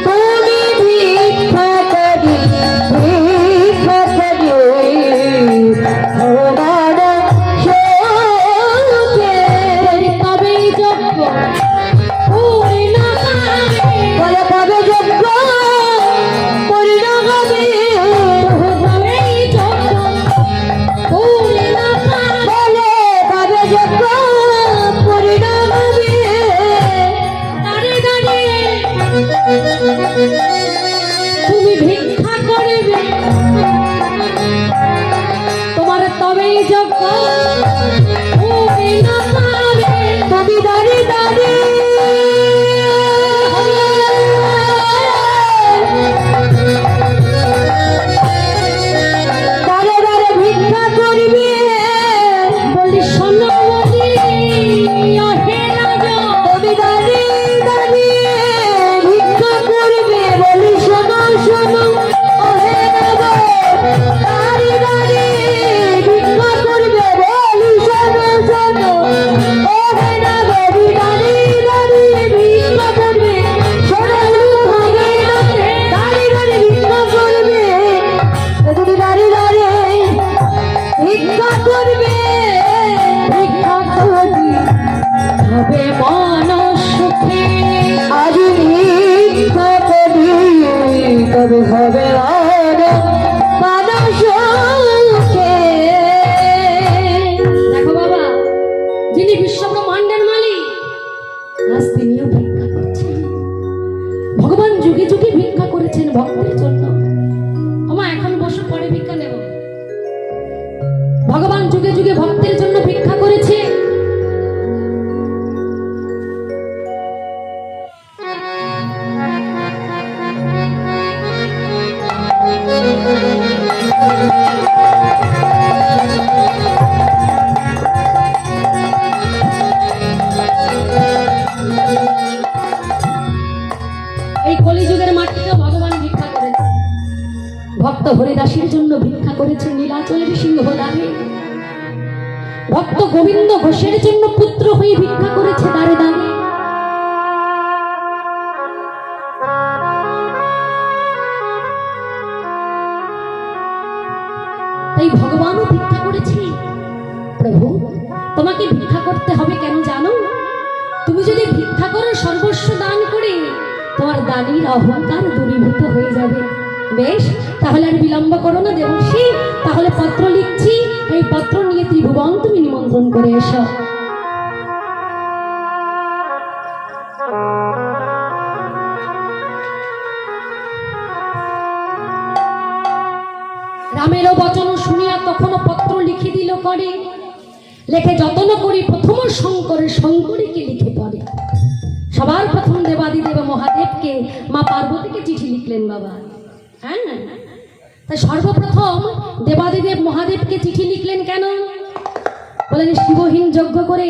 তুমি ভিক্ষা করি ভগবান সুখে। তবেই যজ্ঞ পূর্ণ হবে। বলে কবে যজ্ঞ পূর্ণ হবে, তবেই যজ্ঞ পূর্ণ হবে। বলে কবে যজ্ঞ পূর্ণ হবে। দাঁড়ে দাঁড়িয়ে তুমি ভিক্ষা করবে, তোমার তবেই যজ্ঞ পূর্ণ হবে। তুমি দাঁড়িয়ে দাঁড়িয়ে দাঁড়ে দাঁড়ে ভিক্ষা করবে, বলি শোনো বলি হে রাজা, তুমি দাঁড়িয়ে দাঁড়িয়ে ভিক্ষা করবে, বলি শোনো শোনো ওহে নগো। দাঁড়িয়ে দাঁড়িয়ে ভিক্ষা করবে, বলি শোনো শোনো ওহে নগো। দাঁড়িয়ে দাঁড়িয়ে ভিক্ষা করবে, শোনো ওহে নগো। দাঁড়িয়ে দাঁড়িয়ে ভিক্ষা করবে, তুমি দাঁড়িয়ে দাঁড়িয়ে ভিক্ষা করবে, ভিক্ষা করবে হবে মন সুখে। আজ ভিক্ষা করি তবে হবে মানুষ সুখে। দেখো বাবা, যিনি বিশ্বব্রহ্মাণ্ডের মালিক আজ তিনিও ভিক্ষা করছেন। ভগবান যুগে যুগে ভিক্ষা করেছেন ভক্তের জন্য। আমা এখন বসে পরে ভিক্ষা নেব। ভগবান যুগে যুগে ভক্তের জন্য ভিক্ষা করেছে। এই কলিযুগের মাটিতেও ভগবান ভিক্ষা করেছে। ভক্ত হরিদাসীর জন্য ভিক্ষা করেছে নীলাচলের সিংহদ্বারে। ভক্ত গোবিন্দ ঘোষের জন্য পুত্র হয়ে ভিক্ষা করেছে দ্বারে দ্বারে। তাই ভগবানও ভিক্ষা করেছে। প্রভু, তোমাকে ভিক্ষা করতে হবে কেন জানো? তুমি যদি ভিক্ষা করো সর্বস্ব দান করে, তোমার দানির অহংকার দূরীভূত হয়ে যাবে। বেশ, তাহলে আর বিলম্ব করো না দেবশ্রী, তাহলে পত্র লিখছি। এই পত্র নিয়ে ত্রিভুবন তুমি নিমন্ত্রণ করে এসো। রামেরও বচন শুনিয়া তখনও পত্র লিখি দিল করে। লেখে যতন করি প্রথম শঙ্করের শঙ্করীকে লিখে পড়ে। সবার প্রথম দেবাদিদেব মহাদেবকে মা পার্বতীকে চিঠি লিখলেন বাবা। হ্যাঁ, তাই সর্বপ্রথম দেবাদিদেব মহাদেবকে চিঠি লিখলেন কেন? বলেন শিবহীন যজ্ঞ করে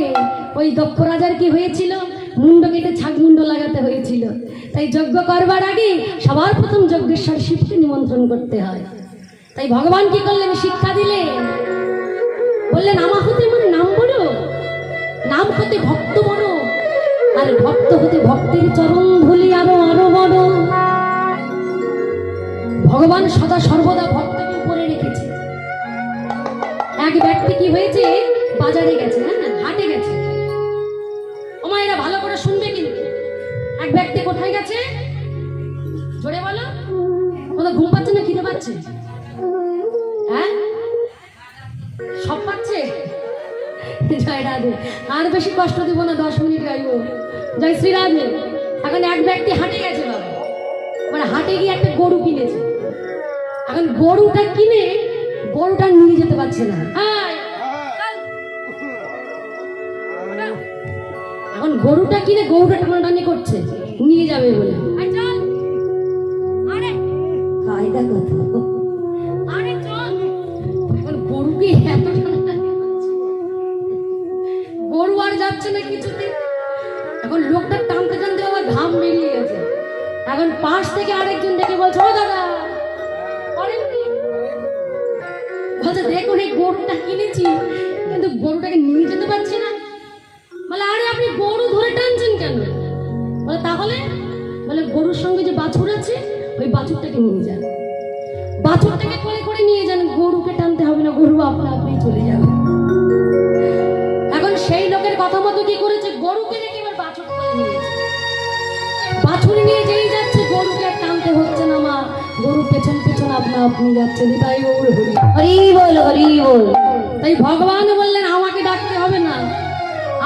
ওই দক্ষ রাজার কি হয়েছিল? মুন্ড কেটে ছাগ মুন্ড লাগাতে হয়েছিল। তাই যজ্ঞ করবার আগে সবার প্রথম যজ্ঞেশ্বর শিবকে নিমন্ত্রণ করতে হয়। তাই ভগবান কি করলেন, শিক্ষা দিলেন, বললেন আমা হতে মানে নাম বড়, নাম হতে ভক্ত বড়, আর ভক্ত হতে ভক্তের চরণ ধুলি আরো আরো বড়। ভগবান সদা সর্বদা ভক্তকে উপরে রেখেছে। এক ব্যক্তি কি হয়েছে, বাজারে গেছে, হ্যাঁ হাটে গেছে। ওমা এরা ভালো করে শুনবে কিন্তু। এক ব্যক্তি কোথায় গেছে, জোরে বলো, কোথাও ঘুম পাচ্ছে না খিদে পাচ্ছে, হ্যাঁ সব পাচ্ছে। জয় রাধে, আর বেশি কষ্ট দিব না, 10 মিনিট গাইব। জয় শ্রী রাধে। এখন এক ব্যক্তি হাটে গেছে বাবা, মানে হাটে গিয়ে একটা গরু কিনেছে। এখন গরুটা কিনে গরুটা নিয়ে যেতে পারছে না। এখন গরুটা কিনে গরুটা টানাটানি করছে নিয়ে যাবে বলে। কায়দা কথা, এখন গরুকে এত টানাটানি করছে, গরু আর যাচ্ছে না কিছুতে। এখন লোকটা টানতে টানতে আবার ঘাম বেরিয়ে গেছে। এখন পাশ থেকে আরেকজন ডেকে বলছে, ও দাদা বলছে, দেখুন এই গরুটা কিনেছি কিন্তু গরুটাকে নিয়ে যেতে পারছি না। বলে আরে আপনি গরু ধরে টানছেন কেন? বলে তাহলে, বলে গরুর সঙ্গে যে বাছুর আছে ওই বাছুরটাকে নিয়ে যান, বাছুরটাকে কোলে করে নিয়ে যান, গরুকে টানতে হবে না, গরু আপনা আপনি চলে যাবে। এখন সেই লোকের কথা মতো কি করেছে, গরুকে রেখে এবার বাছুর করে নিয়েছে। বাছুর নিয়ে যেই যাচ্ছে গরুকে আর টানতে হচ্ছে না মা, গরু পেছন পেছন আপনা আপনি যাচ্ছে। তাই গরু হরি হরি বল, হরি বল। তাই ভগবান বললেন আমাকে ডাকতে হবে না,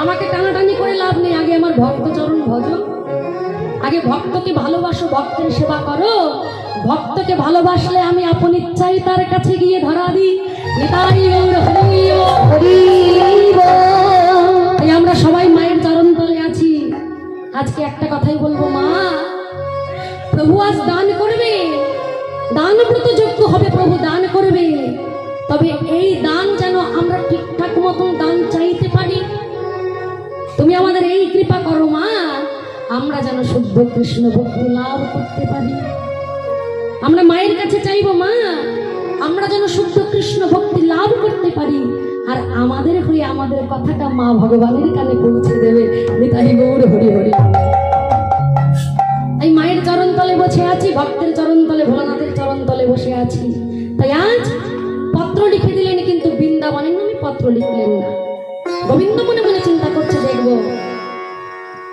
আমাকে টানাটানি করে লাভ নেই, আগে আমার ভক্ত চরণ ভজো, আগে ভক্তকে ভালোবাসো, ভক্তের সেবা করো। ভক্তকে ভালোবাসলে আমি আপন ইচ্ছাই তার কাছে গিয়ে ধরা দিই। তাই আমরা সবাই মায়ের চরণ তলে আছি। আজকে একটা কথাই বলবো, মা প্রভু আজ দান করবে, দানব্রত যোগ্য হবে, প্রভু দান করবে। তবে এই দান যেন আমরা ঠিকঠাক মতন দান চাইতে পারি। তুমি আমাদের এই কৃপা করো মা, আমরা যেন শুদ্ধ কৃষ্ণ ভক্তি লাভ করতে পারি। আমরা মায়ের কাছে চাইবো মা, আমরা যেন শুদ্ধ কৃষ্ণ ভক্তি লাভ করতে পারি। আর আমাদের হয়ে আমাদের কথাটা মা ভগবানের কানে পৌঁছে দেবে। নিতাই গৌর হরি হরি। এই মায়ের চরণ তলে বসে আছি, ভক্তের চরণ তলে, ভোলানাথের চরণ তলে বসে আছি। তাই আজ পত্র লিখে দিলেন, কিন্তু বৃন্দাবনের নামে পত্র লিখলেন না। গোবিন্দ মনে মনে চিন্তা করছে, দেখবো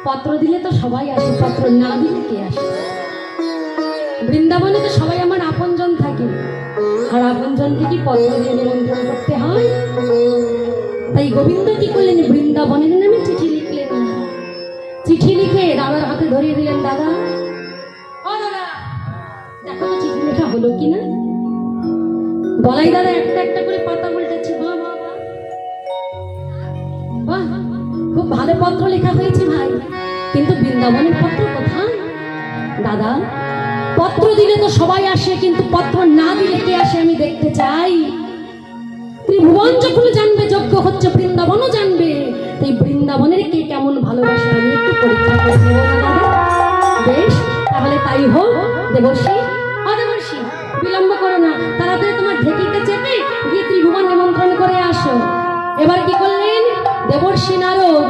পত্র দিলে তো সবাই আসে, পত্র না দিলে কে আসে? বৃন্দাবনে তো সবাই আমার আপনজন থাকে, আর আপনজনকে কি পত্র দিয়ে নিমন্ত্রণ করতে হয়? তাই গোবিন্দ কি করলেন, বৃন্দাবনের নামে চিঠি লিখলেন না। চিঠি লিখে দাদার হাতে ধরিয়ে দিলেন, দাদা ও দাদা দেখো তো চিঠি লেখা হলো কিনা। বলাই দাদা একটা একটা করে পাতা উল্টাচ্ছে, বাহ বাহ বাহ, খুব ভালো পত্র লেখা হয়েছে ভাই, কিন্তু বৃন্দাবনের পত্র কোথায়? দাদা পত্র দিলে তো সবাই আসে, কিন্তু পত্র না দিলে কে আসে আমি দেখতে চাই। ত্রিভুবন যখন জানবে যজ্ঞ হচ্ছে, বৃন্দাবনও জানবে। এই বৃন্দাবনের কে কেমন ভালোবাসে আমি একটু পরীক্ষা করে নেব না দাদা? বেশ, তাহলে তাই হোক। দেবর্ষি অদেবর্ষি বিলম্ব করো না, তাড়াতাড়ি তোমার ঢেকিতে চেপে গিয়ে ত্রিভুবন নিমন্ত্রণ করে আসো। এবার কি করলেন, দেবর্ষি নারদ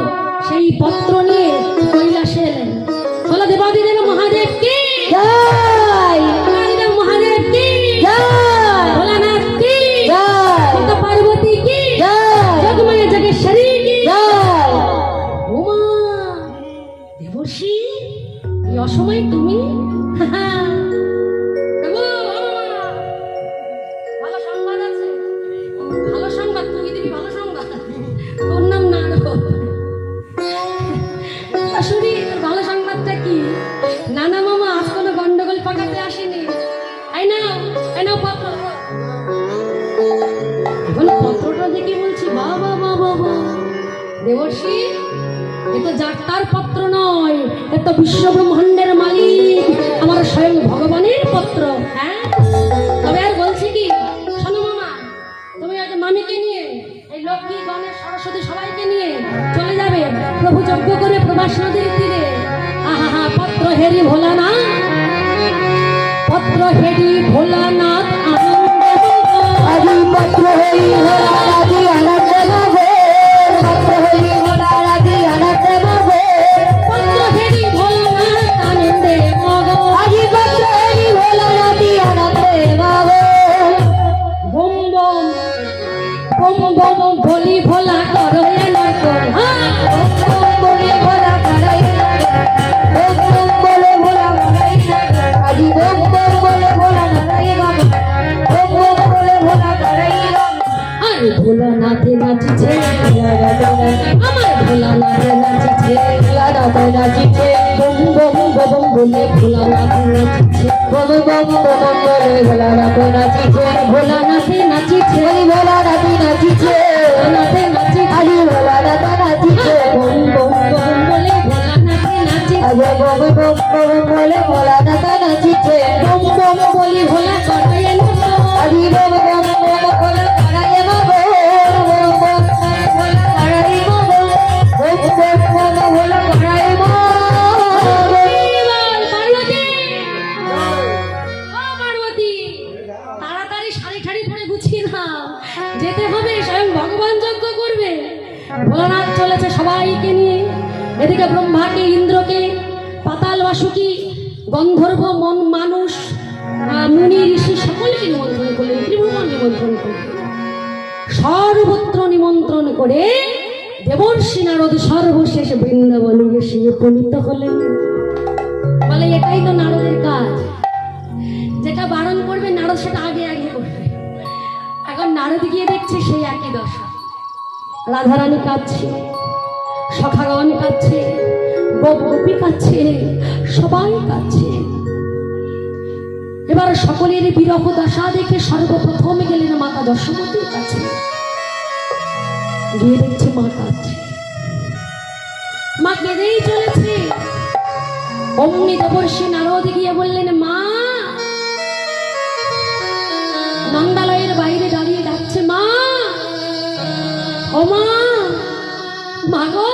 সেই পত্র নিয়ে কৈলাসে এলেন। বলো দেবাদিদেব মহাদেব কি জয়, দেবাদিদেব মহাদেব কি জয়, ভোলানাথ কি জয়, মাতা পার্বতী কি জয়, জগমায়া জগেশ্বরী কি জয়। ওমা দেবর্ষি, এই অসময়ে তুমি? ভালো সংবাদ আছে, ভালো সংবাদ। তুই দিবি ভালো সংবাদ, তোর নাম নারদ। শাশুড়ি ভালো সংবাদটা কি? নানা মামা আজ কোনো গন্ডগোল পাকাতে আসেনি। এই নাও পত্র। এখন পত্রটা দেখে বলছি, বাবা বাবা বাবা দেবর্ষি, এ তো যাত্রার পত্র নয়, এ তো বিশ্ব ব্রহ্মাণ্ডের মালিক আমার স্বয়ং ভগবানের পত্র। হ্যাঁ, তবে আর বলছি কি, শোনো মামা, তুমি আগে মামিকে নিয়ে, এই লক্ষ্মী গণেশ সরস্বতী সবাইকে নিয়ে চলে যাবে প্রভু যজ্ঞ করে প্রবাস নদীর তীরে আহা পত্র হেরি ভোলানাথ, পত্র হেরি ভোলানাথ আনন্দে আজি পত্র হরি ভোলা রাধি আনন্দে মগো, পত্র হরি ভোলা রাধি আনন্দে মগো, পত্র হেরি ভোলানাথ আনন্দে মগ আজি পত্র হরি ভোলা রাধি আনন্দে মগো। বোম বোম বোম বোম ভোলি ভোলা করো এলা কর বলে ভোলা করাই ওম ওম বলে ভোলা করাই আজি ওম ওম বলে ভোলা করাই বাবা, ওম ওম বলে ভোলা করাই বাবা। আর ভোলানাথে নাচিছে আমার ভোলানাথে নাচিছে রাধা নাচিছে বোম বোম বোম বলে ভোলানাথে নাচিছে বম বম বম বলে ভোলা রাধা নাচিছে, ভোলানাথে নাচিছে হরি ভোলা রাধি নাচিছে, ভোলানাথে নাচিছে হরি ভোলা রাধা নাচিছে, বোম বোম বোম বলে ভোলানাথে নাচিছে আগে বম বম বম বলে ভোলা রাধা নাচিছে, বোম বোম বলি ভোলা করো এলা হরি বম বম বম বলে করাই বাবা, বম বম বম বলে করাই বাবা, বম বম বম বলে করাই বাবা। পার্বতী ও পার্বতী তাড়াতাড়ি শাড়ি ঠাড়ি পরে গুছিয়ে নাও, যেতে হবে, স্বয়ং ভগবান যজ্ঞ করবে। ভোলানাথ চলেছে সবাইকে নিয়ে, এদিকে ব্রহ্মাকে ইন্দ্রকে পাতাল বাসুকি গন্ধর্ব মন মানুষ মুনি ঋষি সকলকে নিমন্ত্রণ করলেন, ত্রিভুবন নিমন্ত্রণ করলেন, সর্বত্র নিমন্ত্রণ করে দেবর্ষি নারদ সর্বশেষ বৃন্দাবনে এসে উপনীত হলেন। বলে এটাই তো নারদের কাজ, যেটা বারণ করবে নারদ সেটা আগে আগে করবে। এখন নারদ গিয়ে দেখছে সেই একই দশা, রাধারানী কাঁদছে, সখাগণ কাঁদছে, গোপী কাঁদছে, সবাই কাঁদছে। এবার সকলের বিরহ দশা দেখে সর্বপ্রথম গেলেন মাতা যশোমতীর কাছে, গিয়ে দেখছে মা কাঁদছে, মা কেঁদেই চলেছে। অমনি দেবর্ষি নারদ গিয়ে বললেন, মা, নন্দালয়ের বাইরে দাঁড়িয়ে ডাকছে, মা, ও মা, মা গো।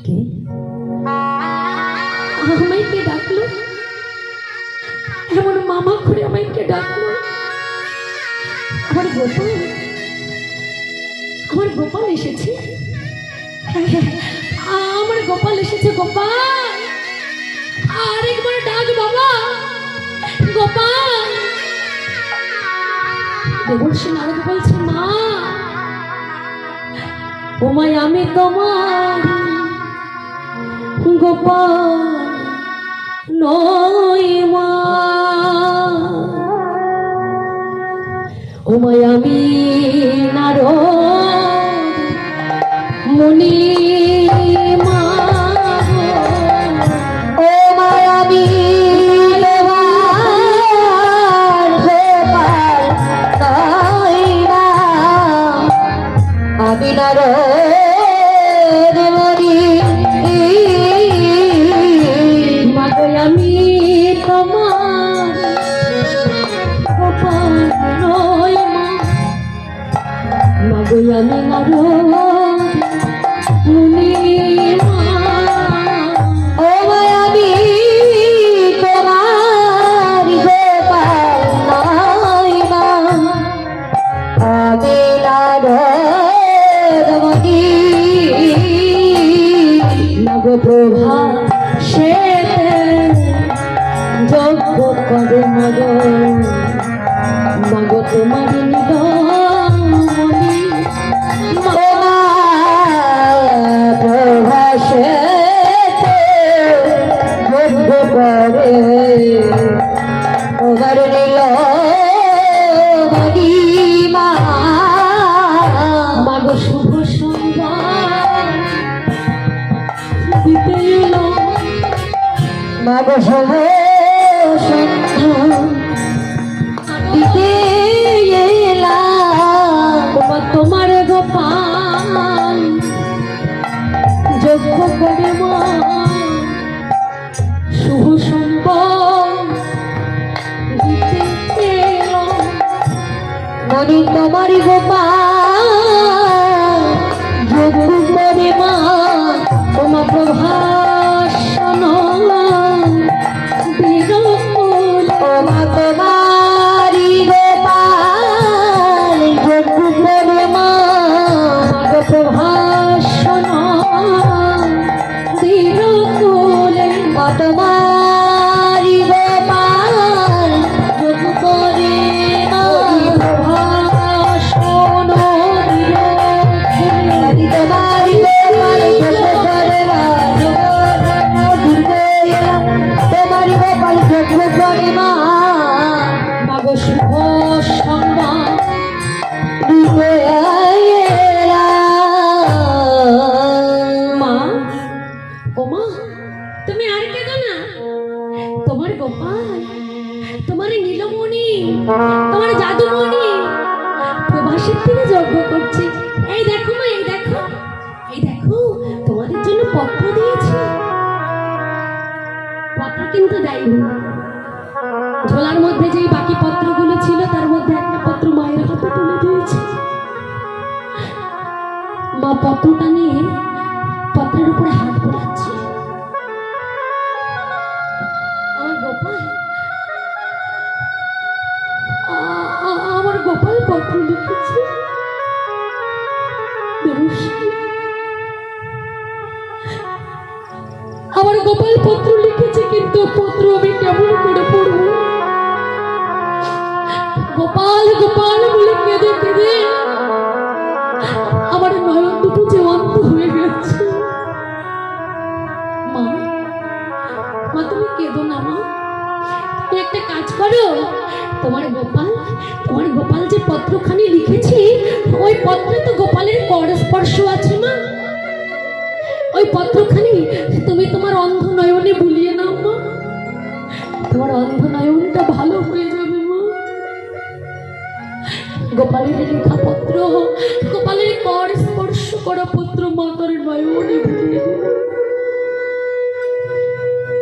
কে? আমায় কে ডাকলো? এমন মামা করে আমায় কে ডাকলো? আমার গোপাল, আমার গোপাল এসেছে, আমার গোপাল এসেছে। গোপাল, আরেকবার ডাক বাবা, গোপাল। দেবর্ষি নারদ বলছে, মা, ওমায় আমি তোমার গোপাল নই মা, ওমায় আমি নারদ মুনি মা, ও মায়াবী তোমার গোপাল নই মা, আমি নারদ মুনি মাগো আমি তোমার গোপাল নই মা, মাগো আমি নারদ মুনি মা। ও মায়াবী তোমার গোপাল নই মা, আমি নারদ মুনি মাগো প্রভা সেতে যজ্ঞ করে মাগো, মাগো তোমার নিগমনি মাগো শুভ সংবাদ দিতে এলো, মাগো শুভ সন্ধ্যা দিতে এলাম, তোমার গোপাল যজ্ঞ করে মা শুভ সম্পদ দিতে এলো। মনি তোমার গোপাল যোগ মা পত্রটা নিয়ে পত্রের উপরে হাত বোলাচ্ছে। আমার গোপাল, আমার গোপাল পত্র লিখেছে। দেবশ্রী, আমার গোপাল পত্র লিখেছে, কিন্তু পত্র আমি কেমন করে পড়ব? গোপাল গোপাল বলে কেঁদে কেঁদে আমার নয়ন দুটো যে অন্ধ হয়ে গেছে। মা, মা তুমি কেঁদো না মা, তুমি একটা কাজ করো, তোমার গোপাল যে পত্রখানি লিখেছে, ওই পত্রে তো গোপালের কর স্পর্শ আছে মা। ওই পত্রখানি তুমি তোমার অন্ধ নয়নে বুলিয়ে নাও মা, তোমার অন্ধ নয়নটা ভালো হয়ে যাবে মা। গোপালের লেখা পত্র, গোপালের কর স্পর্শ করা পত্র মা তোর নয়নে বুলিয়ে দেবে।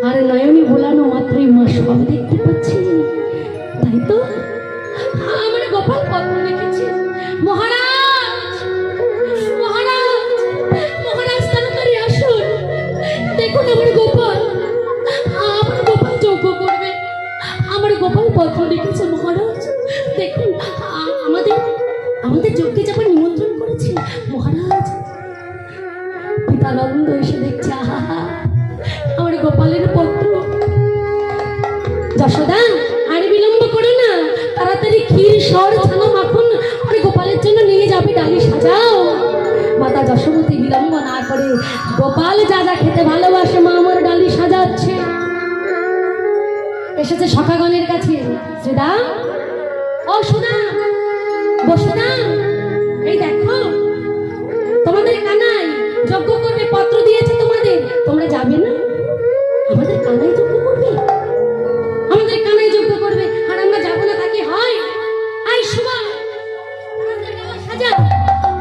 আর নয়নে বোলানো মাত্রই মা সব দেখতে পাচ্ছি, তাই তো? আমার গোপাল পত্র লিখেছে। মহারাজ, মহারাজ, মহারাজ তাড়াতাড়ি আসুন, দেখুন আমার গোপাল যজ্ঞ করবে। আমার গোপাল পত্র লিখেছে মহারাজ, দেখুন আমাদের যজ্ঞে যাবার নিমন্ত্রণ করেছে মহারাজ। পিতানন্দ এসে দেখছে, আহা আমার গোপালের পত্র। যশোদা, আর বিলম্ব করো না, তাড়াতাড়ি ক্ষীর সর ছানা মাখন আমার গোপালের জন্য নিয়ে যাবে, ডালি সাজাও। মাতা যশোমতী বিলম্ব না করে গোপাল যা যা খেতে ভালোবাসে মা আমার ডালি সাজাচ্ছে। এসেছে সখাগণের কাছে। সুদা, ও সুদা, বসুদা, এই দেখো তোমাদের কানাই যজ্ঞ করবে, পত্র দিয়েছে তোমাদের, তোমরা যাবে না? আমাদের কানাই যজ্ঞ করবে, আমাদের কানাই যজ্ঞ করবে, আর আমরা যাবো না তাকে হয়? আই শুভা, সাজা,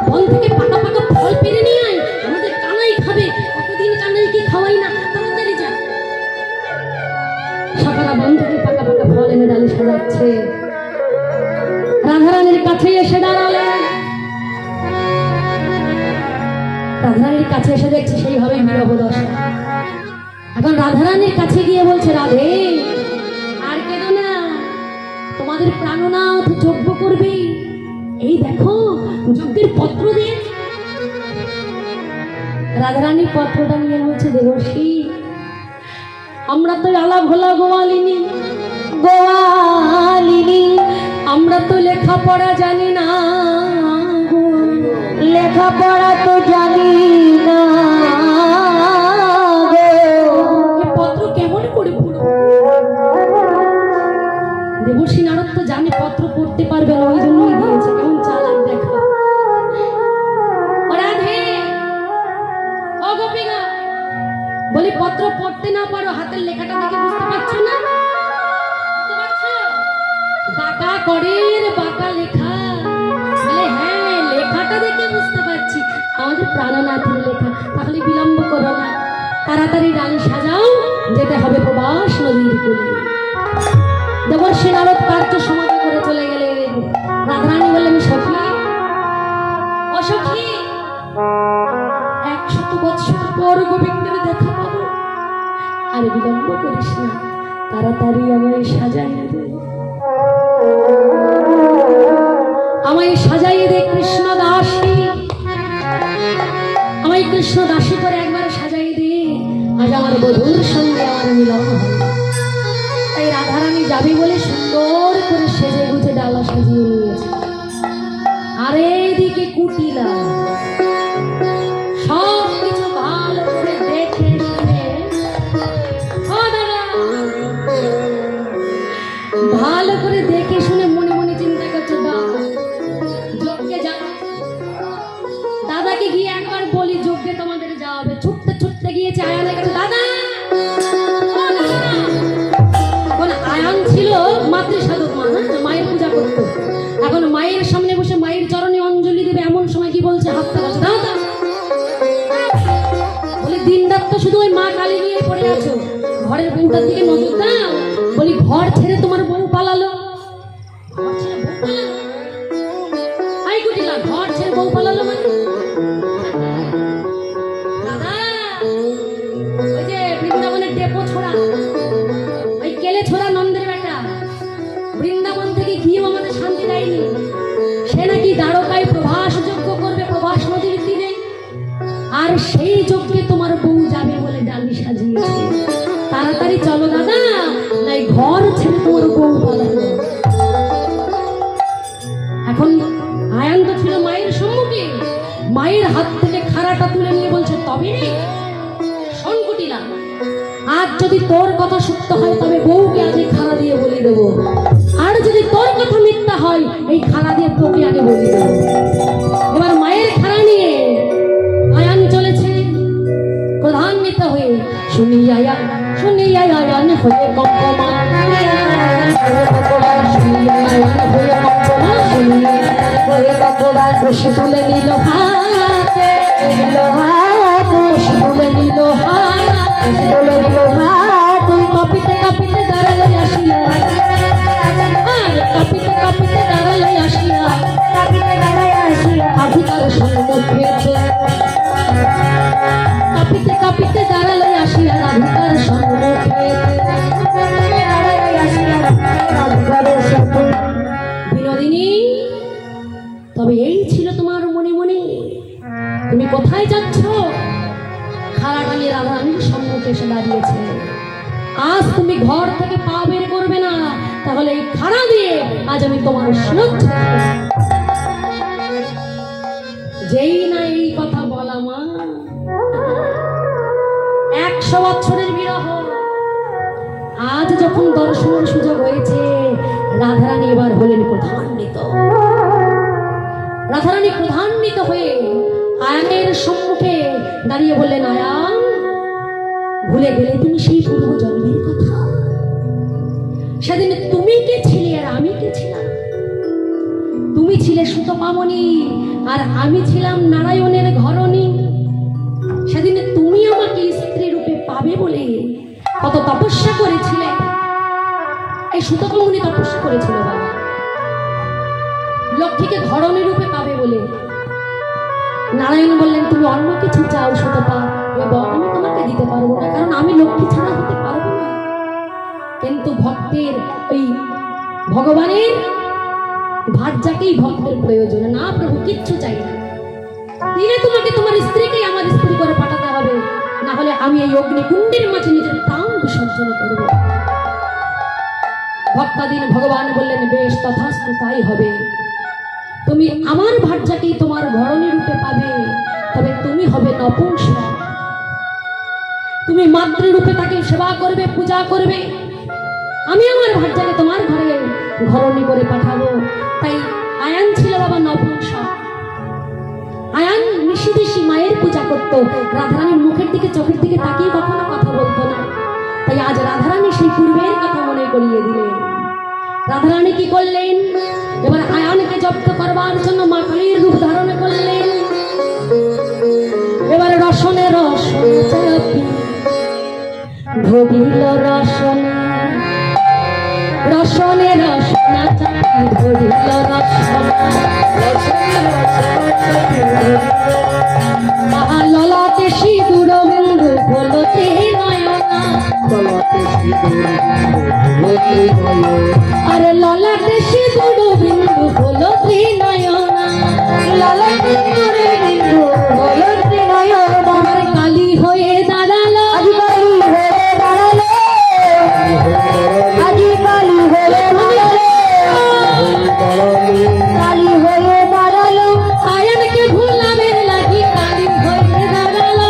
বন থেকে পাকা পাকা ফল পেরে নিয়ে আয়, আমাদের কানাই খাবে, কতদিন কানাইকে খাওয়াই না, তাড়াতাড়ি যা। সকালা বন থেকে পাকা পাকা ফল এনে ডালি সাজাচ্ছে। রাধারানীর কাছে এসে দাঁড়ালেন। রাধারানীর কাছে এসে দেখছে সেইভাবে বিরহ দশা। এখন রাধারানীর কাছে গিয়ে বলছে, রাধে আর কেঁদো না, তোমাদের প্রাণনাথ যজ্ঞ করবে, এই দেখো যজ্ঞের পত্র দিয়ে। রাধারানী পত্রটা নিয়ে বলছে, দেবর্ষী আমরা তো আলা ভোলা গোয়ালিনী, গোয়ালিনী আমরা তো লেখাপড়া জানি না, লেখাপড়া তো জানি না, পত্র কেমন করে পড়ব? দেবর্ষী নারদ তো জানে পত্র পড়তে পারবে না, ওই জন্যই দিয়েছে। কেমন চালাক দেখো। রাধে, ও গোপীগা, বলি পত্র পড়তে না পারো, হাতের লেখাটা দেখে বুঝতে পারছো না? বুঝতে পারছো? বাঁকা করের বাঁকা লেখা। বলে হ্যাঁ, লেখাটা দেখে বুঝতে পারছি আমাদের প্রাণনাথের লেখা। তাহলে বিলম্ব করো না, তাড়াতাড়ি ডালি সাজাও, যেতে হবে প্রবাস নদীর কূলে। দেবর্ষী নারদ কার্য সমাধা করে চলে গেলেন। রাধারানী বললেন, সখী, ও সখী, 100 বৎসর পর গোবিন্দের দেখা পাবো, আর বিলম্ব করিস না, তাড়াতাড়ি আমায় সাজাইয়ে দে, আমায় সাজাইয়ে দে কৃষ্ণ দাসী, আমায় কৃষ্ণ দাসী করে একবার সাজাইয়ে দে, আজ আমার বধূর সঙ্গে আমার মিলন। তাই রাধারানী যাবে বলে সুন্দর করে সেজে গুজে ডালা সাজিয়ে নিয়েছে। আর এইদিকে কুটিলা সব কিছু ভালো করে দেখে শুনে, ভালো করে দেখে শুনে মনে মনে চিন্তা করছে, যজ্ঞে যা, দাদাকে গিয়ে একবার বলি যজ্ঞে তোমাদের যাওয়া হবে। ছুটতে ছুটতে গিয়েছে আয়ানের কাছে, দাদা। আয়ান ছিল মাতৃসাধক মা, মায়ের পূজা করত। এখন মায়ের সামনে বসে মায়ের চরণে অঞ্জলি দেবে, এমন সময় কি বলছে, হাত তাকাচ্ছে, দাদা। বলে দিন রাত তো শুধু ওই মা কালী নিয়ে পড়ে আছো, ঘরের বউটার দিকে নজর দাও। বলি ঘর ছেড়ে তোমার বউ পালালো, ঘর ছেড়ে বউ পালালো, ঘর ছেড়ে বউ পালালো মানে যজ্ঞে তোমার বউ যাবে বলে ডালি সাজিয়েছে। তাড়াতাড়ি চলো দাদা, নাই ঘর ছেড়ে তোমার বউ পালাবে। এখন আয়ান তো ছিল মায়ের সম্মুখে, মায়ের হাত থেকে খাড়াটা তুলে নিয়ে বলছে, তবে রে শোন কুটিলা, আজ যদি তোর কথা সত্য হয় তবে বউকে আজ এই খাড়া দিয়ে বলে দেবো, আর যদি তোর কথা মিথ্যা হয় এই খাড়া দিয়ে তোকে আগে বলে দেবো। এবার মায়ের খাড়া নিয়ে আয়ান চলেছে প্রধান্বিত হয়ে, শুনি আয়ান হয়ে কম্পমান, বসে তুলে নিল হাতে, বসে তুলে নিল হাতে, কাঁপিতে কাঁপিতে দাঁড়ালে আসিয়া, কাঁপিতে কাঁপিতে দাঁড়ালে আসিয়া, আবু তার সম্মুখে, কাঁপিতে কাঁপিতে দাঁড়ালে আসিয়া আবু তার সম্মুখে। বিনোদিনী, তবে এই ছিল তোমার মনে মনে, তুমি কোথায় যাচ্ছ? খাড়াটা নিয়ে রাধারানীর সম্মুখে এসে দাঁড়িয়েছে। আজ তুমি ঘর থেকে পা বের করবে না, তাহলে এই খাড়া দিয়ে আজ আমি তোমার শিরচ্ছেদ করব। যেই না এই কথা বলা মা, 100 বছরের বিরহ আজ যখন দর্শনের সুযোগ হয়েছে, রাধারানী এবার হলেন প্রধান্বিত। রাধারানী প্রধান্বিত হয়ে আয়ানের সম্মুখে দাঁড়িয়ে বললেন, আয়ান, ভুলে গেলে তুমি সেই পূর্ব জন্মের কথা? সেদিন তুমি কে ছিলে আর আমি কে ছিলাম? তুমি ছিলে সুতপামনি আর আমি ছিলাম নারায়ণের ঘরণী। সেদিন তুমি আমাকে স্ত্রী রূপে পাবে বলে কত তপস্যা করেছিলে। এই সুতপামনি তপস্যা করেছিল বাবা, লক্ষ্মীকে ঘরণী রূপে পাবে বলে। নারায়ণ বললেন, তুমি অন্য কিছু চাও সুতপা, এবং আমি তোমাকে দিতে পারবো না, কারণ আমি লক্ষ্মী ছাড়া হতে পারবো না। কিন্তু ভক্তের ওই ভগবানের ভার্যাকেই ভক্তের প্রয়োজন। না প্রভু, কিচ্ছু চাই না, দিলে তোমাকে তোমার স্ত্রীকেই আমার স্ত্রী করে পাঠাতে হবে, না হলে আমি এই অগ্নিকুণ্ডের মাঝে নিজের প্রাণ বিসর্জন করব। ভক্তাদিন ভগবান বললেন, বেশ, তথাস্তু তাই হবে। তুমি আমার ভার্যাকেই তোমার ঘরণী রূপে পাবে, তবে তুমি হবে নপুংসক। তুমি মাতৃরূপে তাকে সেবা করবে, পূজা করবে। আমি আমার ভার্যাকে তোমার ঘরে ঘরণী করে পাঠাবো। তাই আয়ান ছিল বাবা নপুংসক। আয়ান নিশিদিশি মায়ের পূজা করতো, রাধারানীর মুখের দিকে চোখের দিকে তাকিয়ে কখনো কথা বলতো না। তাই আজ রাধারানী সেই পূর্বের কথা মনে করিয়ে দিলেন। রাধারানী কি করলেন? এবার আয়ানকে জব্দ করবার জন্য মা কালীর রূপ ধারণ করলেন। এবার রসনে রসন চাপি ধরিল, রসনে রসনে রসন চাপি ধরিল, ললাটে সিঁদুর বিন্দু বলতে নয়না, আরে ললাটে সিঁদুর বিন্দু বলতে নয়না, ললাটে সিঁদুর বিন্দু বলতে নয়না। আমার কালী হয়ে দাঁড়ালো, আজি কালী হয়ে দাঁড়ালো, আজি কালী হয়ে দাঁড়ালো, কালী হয়ে দাঁড়ালো। আয়ানকে ভুলাবের লাগি কালী হয়ে দাঁড়ালো,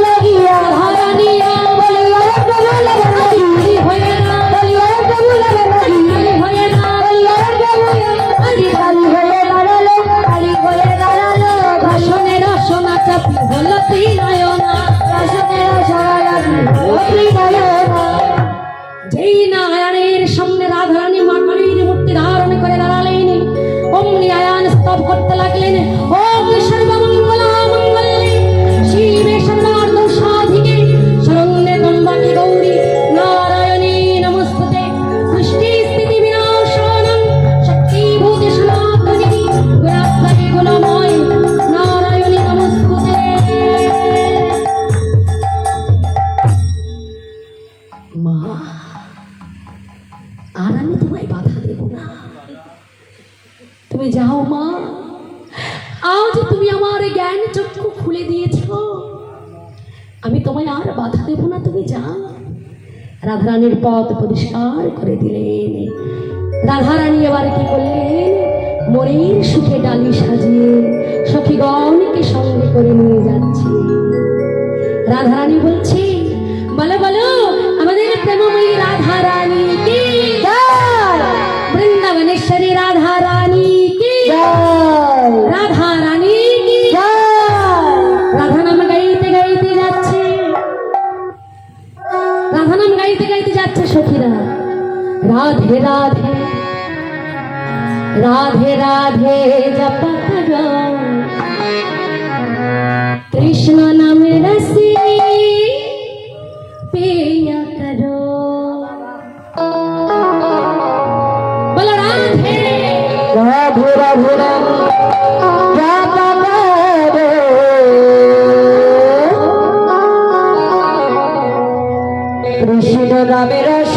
লাগিয়া হারানিয়া বলি হয়ে না, কালী হয়ে না, আজি কালী হয়ে দাঁড়ালো, কালী হয়ে দাঁড়ালো। রসনে রসনা চাপি হলতি নয়না, রসনে রসনা লাগি হলতি নয়না। যেই না আয়ানের সামনে রাধারানী মা কালীর মূর্তি ধারণ করে দাঁড়ালেন, অমনি আয়ান স্তব করতে লাগলেন, ওম সর্বমঙ্গলা মঙ্গলে শিবে সর্বার্থ সাধিকে শরণ্যে ত্র্যম্বকে গৌরী নারায়ণী নমস্তুতে। সৃষ্টি স্থিতি বিনাশানাং শক্তিভূতে সনাতনী গুণাত্মকে গুণময় নারায়ণী নমস্তুতে। মা, আর আমি তোমায় বাধা দেব না, তুমি যাও মা। আজ তুমি আমার জ্ঞান চক্ষু খুলে করে দিয়েছ, আমি তোমায় আর বাধা দেব না, তুমি যা। রাধারানীর পথ পরিষ্কার করে দিলেন। রাধারানী এবার কি করলেন, মনের সুখে ডালি সাজিয়ে সখীগণকে সঙ্গে করে নিয়ে যাচ্ছে। রাধারানী বলছে, বলো বলো আমাদের প্রেমময়ী রাধারানী কি জয়, বৃন্দাবনেশ্বরী রাধারানী কি জয়, রাধারানী কি জয়। রাধানাম গাইতে গাইতে যাচ্ছে, রাধানাম গাইতে গাইতে যাচ্ছে সখীরা। রাধে রাধে রাধে রাধে জপা করো, কৃষ্ণ নামে রসি পিয়া করো। বলো রাধে রাধে রাধে রাধা রাধে, কৃষ্ণ নামের রস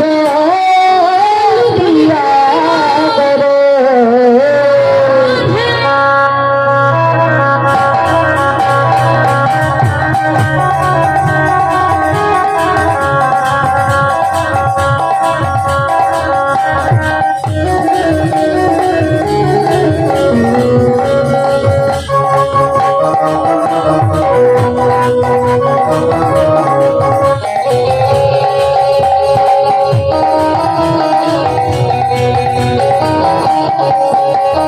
পিয়া করো।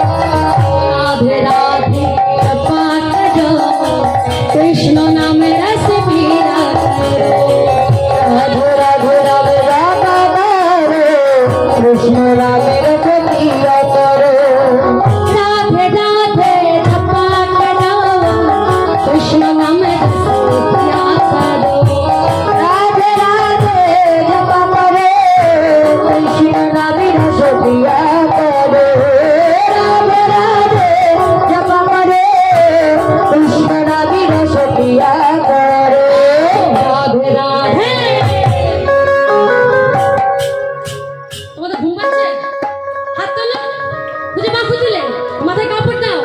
राधे राधे जपा करो, कृष्ण नाम रस पीरा करो। राधे राधे राधे राधा राधे, कृष्ण नामेर पिया करो। राधे राधे जपा करो, कृष्ण नाम रस पीरा करो। राधे राधे जपा करे, कृष्ण नामेर पिया करो। राधे राधे जपा करे, कृष्ण नामेर पिया करो। राधे राधे। তোমাদের ঘুম পাচ্ছে? হাত তোলো, খুঁজে পা খুঁজলে, মাথায় কাপড় দাও।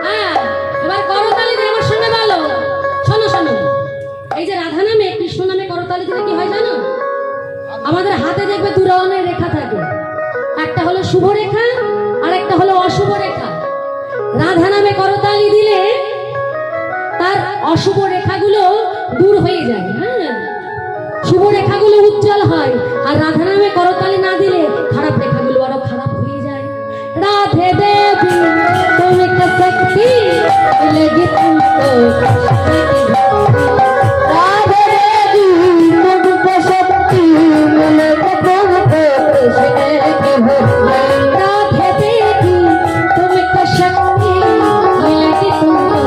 হ্যাঁ, এবার করতালি দিয়ে আমার সঙ্গে বলো। শোনো শোনো, এই যে রাধা নামে কৃষ্ণ নামে করতালি দিলে কি হয় জানো? আমাদের হাতে দেখবে দু রকমের রেখা থাকে, একটা হলো শুভ রেখা আর একটা হলো অশুভ রেখা। রাধা নামে করতালি দিলে তার অশুভ রেখাগুলো দূর হয়ে যায়, হ্যাঁ, শুভ রেখাগুলো উজ্জ্বল হয়। আর রাধা নামে করতালি না দিলে খারাপ রেখাগুলো আরো খারাপ হয়ে যায়। রাধে দেবী তুমি শক্তি মিলেगी तुमको, राधे देवी तुमको शक्ति मिलेगी तुमको, कृष्ण की भक्ति। राधे देवी तुमको शक्ति मिलेगी तुमको,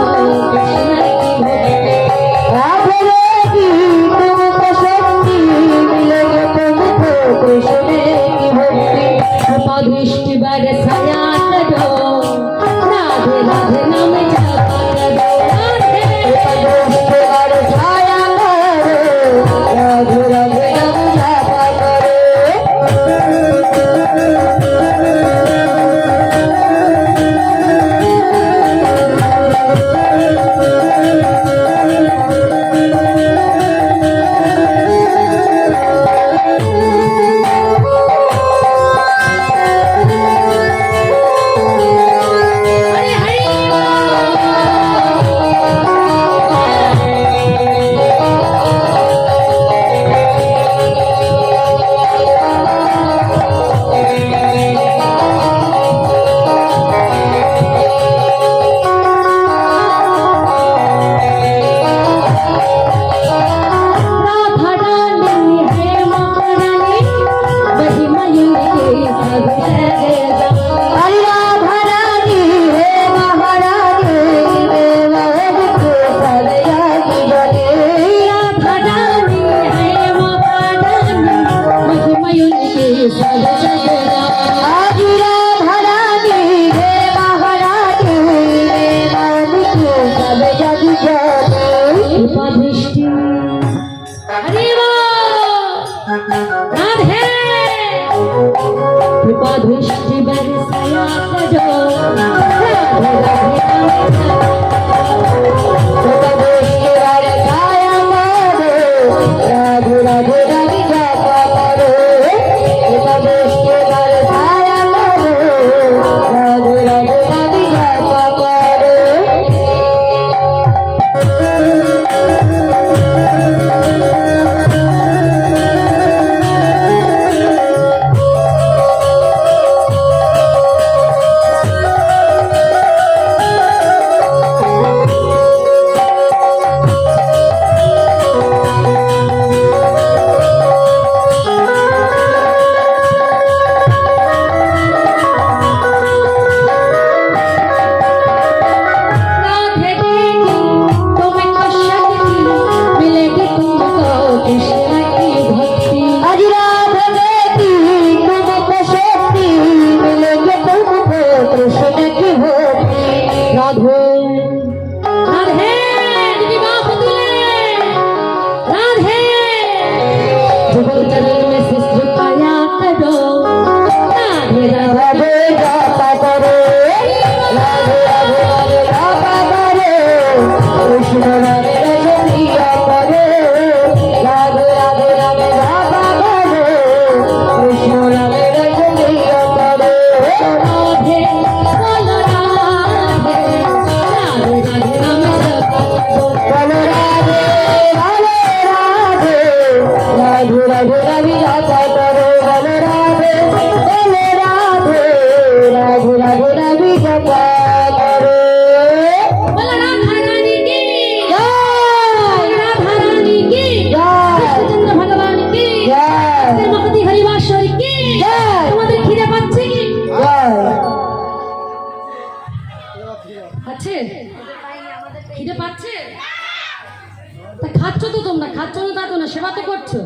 कृष्ण की भक्ति। राधे देवी तुमको शक्ति मिलेगी तुमको, कृष्ण की भक्ति। कृपा दृष्टि बरसाया करो, राधे राधे नाम जपा करो। जुगल चरण में शिष्य पाया करो राधे राधे राधा करो राधे राधे राधे राधा करो कृष्ण राधे राधे प्रिया करो राधे राधे राधे राधा करो कृष्ण राधे राधे प्रिया करो राधे बोलो राधे राधे राधे राम जपो बोलो राधे राधे राधे राधे राधे राधे राधा करो बोलो राधे बोलो राधे राधे राधे राधे जपा करो बोलो राधा रानी की जय राधा रानी की जय कृष्णचंद्र भगवान की जय महती हरिवासरी की जय তোমাদের খিদে পাচ্ছে কি জয় আছে খিদে পাচ্ছে তা খাচ্ছ তো তোমরা খাচ্ছ না তা তো না সেবা তো করছো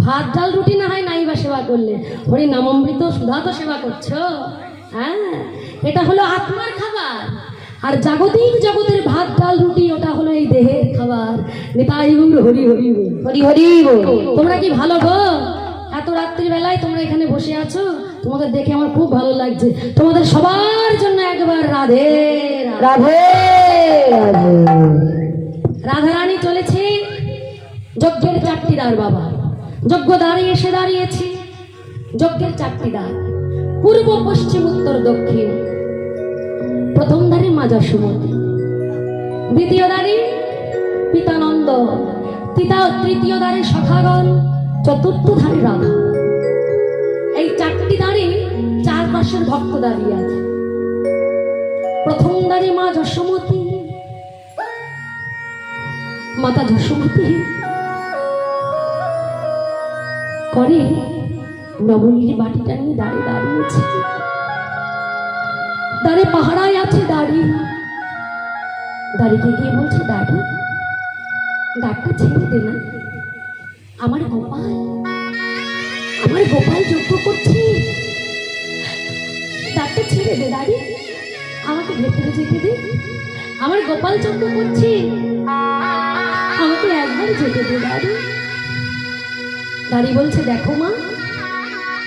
ভাত ডাল রুটি না হয় নাই বা সেবা করলে হরি নামামৃত সুধা তো সেবা করছো হ্যাঁ এটা হলো আত্মার খাবার আর জাগতিক জগতের ভাত ডাল রুটি ওটা হলো এই দেহের খাবার নিতাই গৌর হরি হরি বল। হরি হরি বল তোমরা কি ভালো গো এত রাত্রি বেলায় তোমরা এখানে বসে আছো তোমাদের দেখে আমার খুব ভালো লাগছে তোমাদের সবার জন্য একবার রাধে রাধে। রাধে রাধে রাধারানী চলেছে যজ্ঞের চারটি দ্বার বাবা যজ্ঞ দ্বারে এসে দাঁড়িয়েছে যজ্ঞের চারটি দ্বার পূর্ব পশ্চিম উত্তর দক্ষিণ প্রথম দ্বারে মা যশোমতী দ্বিতীয় দ্বারে পিতানন্দ তৃতীয় দ্বারে সখাগণ চতুর্থ ধারে রাধা এই চারটি দ্বারে চারপাশের ভক্ত দাঁড়িয়ে আছে প্রথম দ্বারে মা যশোমতী মাতা যশোমতী করে নবনীর বাটিটা নিয়ে দাঁড়িয়েছে দাঁড়ে পাহারায় আছে দাঁড়িয়ে গিয়ে বলছে দাঁড়ি দাঁড়টা ছেড়ে দে না আমার গোপাল যজ্ঞ করছে দাঁড়টা ছেড়ে দে দাঁড়ি আমাকে ভেতরে যেতে দে আমার গোপাল যজ্ঞ করছে আমাকে একবার যেতে দে দাঁড়ি বলছে দেখো মা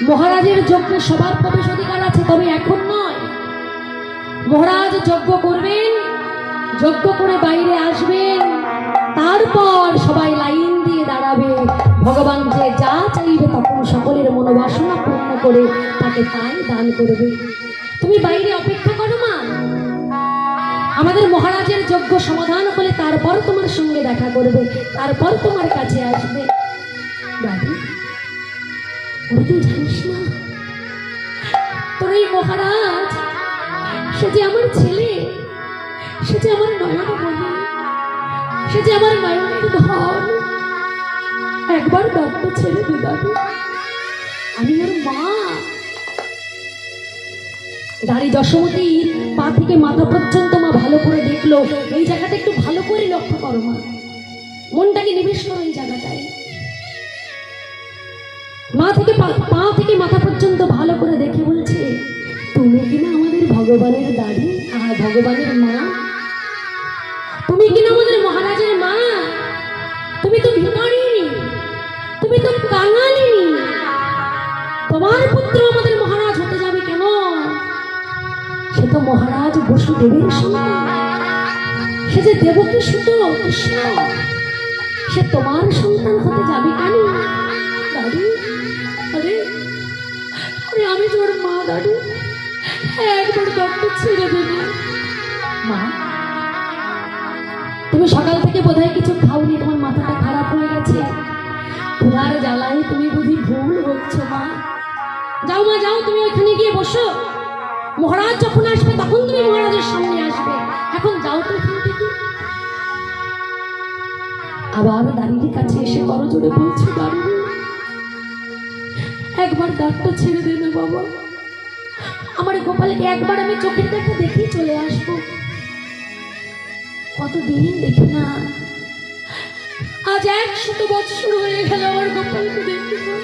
মহারাজের যজ্ঞে সবার প্রবেশ অধিকার আছে তবে এখন নয় মহারাজ যজ্ঞ করবেন যজ্ঞ করে বাইরে আসবেন তারপর সবাই লাইন দিয়ে দাঁড়াবে ভগবান যে যা চাইবে তখন সকলের মনোবাসনা পূর্ণ করে তাকে তাই দান করবে তুমি বাইরে অপেক্ষা করো মা আমাদের মহারাজের যজ্ঞ সমাধান হলে তারপর তোমার সঙ্গে দেখা করবে তারপর তোমার কাছে আসবে দাদি ওরা তুই জানিস না তোর এই মহারাজ সে যে আমার ছেলে সে যে আমার নয়নমণি সে যে আমার নয়নের ধন একবার দত্ত ছেড়ে দে দাদু আমি ওর মা দাঁড়ি যশোমতী পা থেকে মাথা পর্যন্ত মা ভালো করে দেখলো এই জায়গাটা একটু ভালো করে লক্ষ্য করো মা মনটাকে নিবেশ করো এই জায়গাটায় পা থেকে মাথা পর্যন্ত ভালো করে দেখে বলছে তুমি কিনা আমাদের ভগবানের দাড়ি আর ভগবানের মা তুমি কিনা আমাদের মহারাজের মা তুমি তো ভিখারিনী তুমি তো কাঙালিনী তোমার পুত্র আমাদের মহারাজ হতে যাবে কেন সে তো মহারাজ বসুদেবের সন্তান সে যে দেবকী সুত কৃষ্ণ সে তোমার সন্তান হতে যাবে কেন দাদু আরে আরে আমি তোর মা দাদু একবার দত্ত ছেড়ে দেবে মা তুমি সকাল থেকে বোধহয় কিছু খাওনি তোমার মাথাটা খারাপ হয়ে গেছে ক্ষুধার জ্বালায় তুমি বুঝি ভুল বলছো মা যাও মা যাও তুমি ওইখানে গিয়ে বসো মহারাজ যখন আসবে তখন তুমি মহারাজের সামনে আসবে এখন যাও তো এখান থেকে আবার দাঁড়িয়ে কাছে এসে বড় জোরে বলছে দাঁড়িয়ে একবার দাঁতটা ছেড়ে দে না বাবা আমার গোপালকে একবার আমি চোখের দেখা দেখেই চলে আসবো কতদিন দেখি না আজ 100 বছর হয়ে গেল আমার গোপালকে দেখি না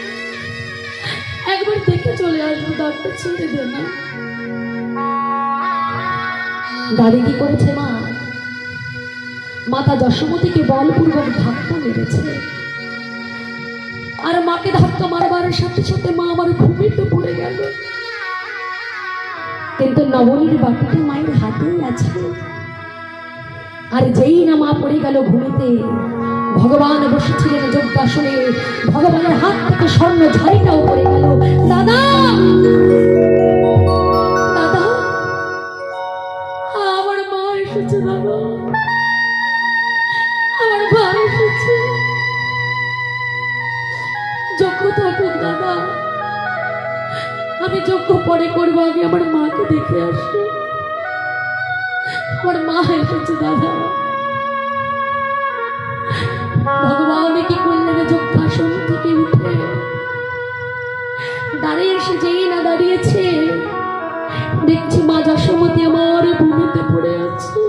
একবার দেখে চলে আসবো দাঁতটা ছেড়ে দে না দাদি কি করেছে মা মাতা যশোমতীকে বলপূর্বক ধাক্কা মেরেছে আর মাকে ধাক্কা মারবার সাথে সাথে মা আমার ঘুমিতে পড়ে গেল। কিন্তু নবনীর বাটিটি মায়ের হাতেই আছে। আর যেই না মা পড়ে গেল ঘুমিতে, ভগবান বসেছিলেন যজ্ঞাসনে, ভগবানের হাত থেকে স্বর্ণ ঝাড়িটাও পড়ে গেল। দাদা দাদা, আমার মা এসেছে, দাদা আমার মা এসেছে। যজ্ঞ থাকুক দাদা, আমি যজ্ঞ পরে করবো, আগে আমার মাকে দেখে আসি। আমার মা এসেছে দাদা। ভগবান কি করলেন, যজ্ঞাসন থেকে উঠে দাঁড়িয়ে এসে যেই না দাঁড়িয়েছে, দেখছি মা যশোমতী আমার ভূমিতে পড়ে আছে।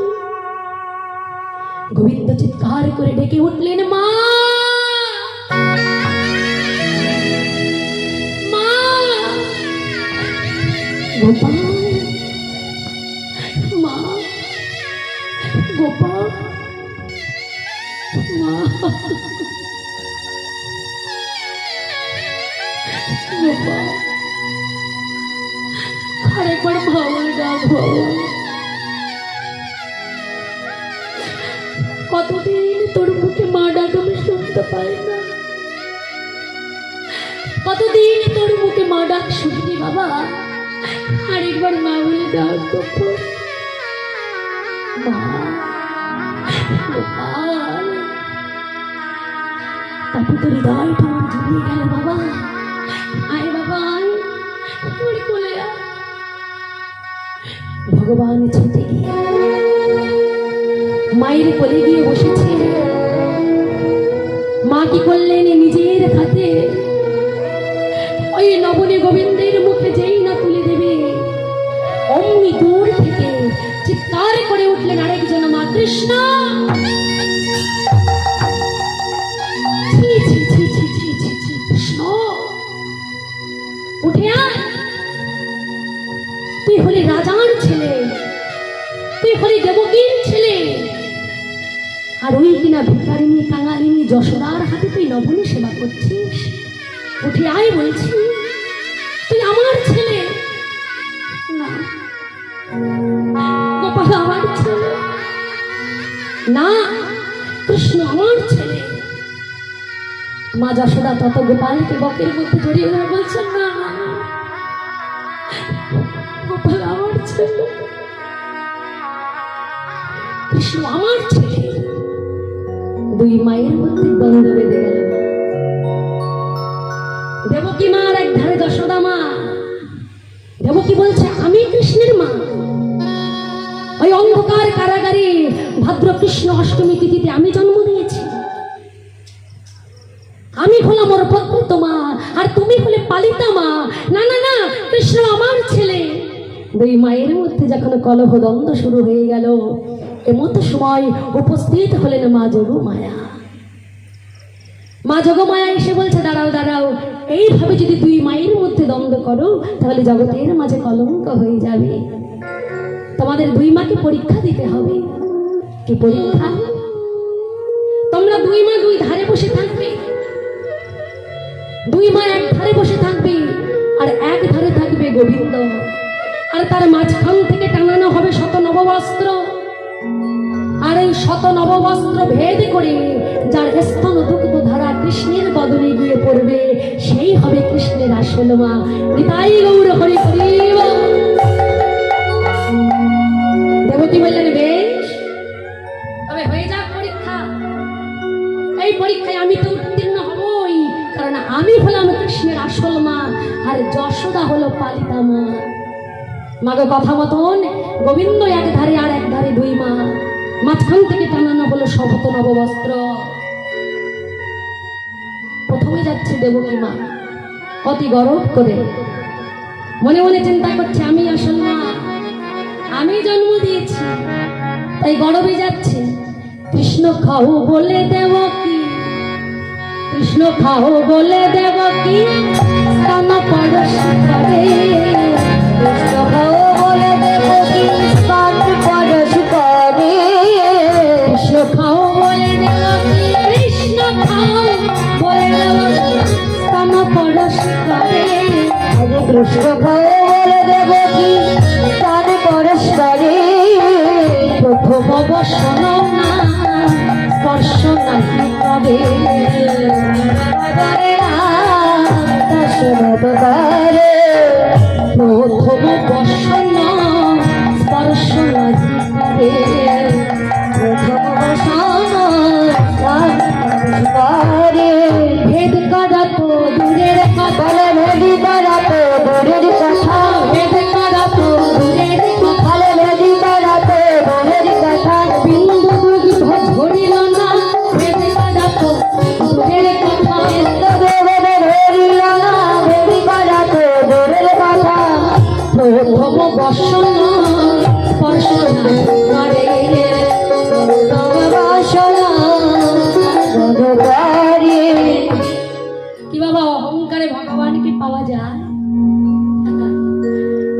গোবিন্দ চিৎকার করে ডেকে উঠলেন, মা মা। গোপাল, মা গোপাল, মা গোপাল, আরেকবার ভাবল ডাক বাবা। কতদিন তোর মুখে মা ডাক আমি শুনতে পাই না, কতদিন তোর মুখে মা ডাক শুনিনি বাবা। আরেকবার মা বলে ডাক গোপাল, মা গোপাল। তারপর তোর হৃদয়টা আমার জড়িয়ে গেল বাবা। আয় বাবা আয়, আমার কোলে আয়। ভগবান ছুটে গিয়ে মায়ের কোলে গিয়ে বসেছে। মা কি করলেন, নিজের হাতে ওই নবনী গোবিন্দের মুখে যেই না তুলে দেবে, অমনি দূর থেকে চিৎকার করে উঠলেন আরেকজন, মা কৃষ্ণ। কৃষ্ণ উঠে আয়, তুই হলি রাজার ছেলে, তুই হলি দেবকীর ছেলে। আর ওই কিনা ভিখারিনী কাঙালিনী যশোদার হাতে তুই নবনী সেবা করছিস। উঠে আয় বলছি, তুই আমার ছেলে না। গোপাল আমার ছেলে না, কৃষ্ণ আমার ছেলে। মা যশোদা তত গোপালকে বকের মধ্যে জড়িয়ে ধরে বলছেন, না গোপাল আমার ছেলে, কৃষ্ণ আমার ছেলে। দুই মায়ের মধ্যে দ্বন্দ্ব বেঁধে গেল। দেবকী মার এক ধারে যশোদা মা। দেবকী বলছে, আমি কৃষ্ণের মা। ওই অন্ধকার কারাগারে ভাদ্র কৃষ্ণ অষ্টমী তিথিতে আমি জন্ম দিয়েছি। আমি হলাম ওর প্রকৃত মা, আর তুমি হলে পালিতা মা। না না না, কৃষ্ণ আমার ছেলে। দুই মায়ের মধ্যে যখন কলহ দ্বন্দ্ব শুরু হয়ে গেল, এমতো সময় উপস্থিত হলেন মা যোগমায়া। মা যোগমায়া এসে বলছে, দাঁড়াও দাঁড়াও, এইভাবে যদি দুই মায়ের মধ্যে দ্বন্দ্ব করো তাহলে জগতের মাঝে কলঙ্ক হয়ে যাবে। তোমাদের দুই মাকে পরীক্ষা দিতে হবে। কি পরীক্ষা? তোমরা দুই মা দুই ধারে বসে থাকবে। দুই মা এক ধারে বসে থাকবে, আর এক ধারে থাকবে গোবিন্দ। আর তার মাঝখান থেকে টানানো হবে শত নববস্ত্র। আর এই শত নববস্ত্র ভেদ করে যার স্তন দুগ্ধ ধারা কৃষ্ণের বদনে গিয়ে পড়বে, সেই হবে কৃষ্ণের আসল মা। নিতাই গৌর হরি হরি। দেবকী বললেন, বেশ, তবে হয়ে যাক পরীক্ষা। এই পরীক্ষায় আমি তো উত্তীর্ণ হবই, কারণ আমি হলাম কৃষ্ণের আসল মা, আর যশোদা হলো পালিতা মা। মাগো কথা মতন গোবিন্দ এক ধারে আর এক ধারে দুই মা, মাঝখান থেকে টানানো হলো শত নববস্ত্র। প্রথমে যাচ্ছে দেবকী মা অতি গরব করে, মনে মনে চিন্তা করছে, আমি আসল মা, আমি জন্ম দিয়েছি, তাই গরবে যাচ্ছে। কৃষ্ণ খাও বলে দেবকী, কৃষ্ণ খাও বলে দেবকী স্তন পরশ করে। কৃষ্ণ খাও বলে দেবকী স্তন পরশ করে। কৃষ্ণ খাও বলে দেবকী, কৃষ্ণ খাও বলে দেবকী পুষ্প খাও বলে দেব কি তার পরস্পরে প্রথম অবসর না স্পর্শ নাহি পাবে দশরথবারে প্রথম অবসর না স্পর্শ নাহি পাবে প্রথম বসনবারে ভেদ করা তো দূরের কথা বলে ভেদি করা তো দূরের কথা ভেদ করা তো দূরের কথা বলে ভেদি করা তো দূরের কথা বিন্দু দুর্গ ধরিল না ভেদ করা তো দূরের কথা দেবনে ধরিল না ভেদি করা তো দূরের কথা প্রথম বর্ষণ স্পর্শ করে কি বাবা অহংকারে ভগবানকে পাওয়া যায়?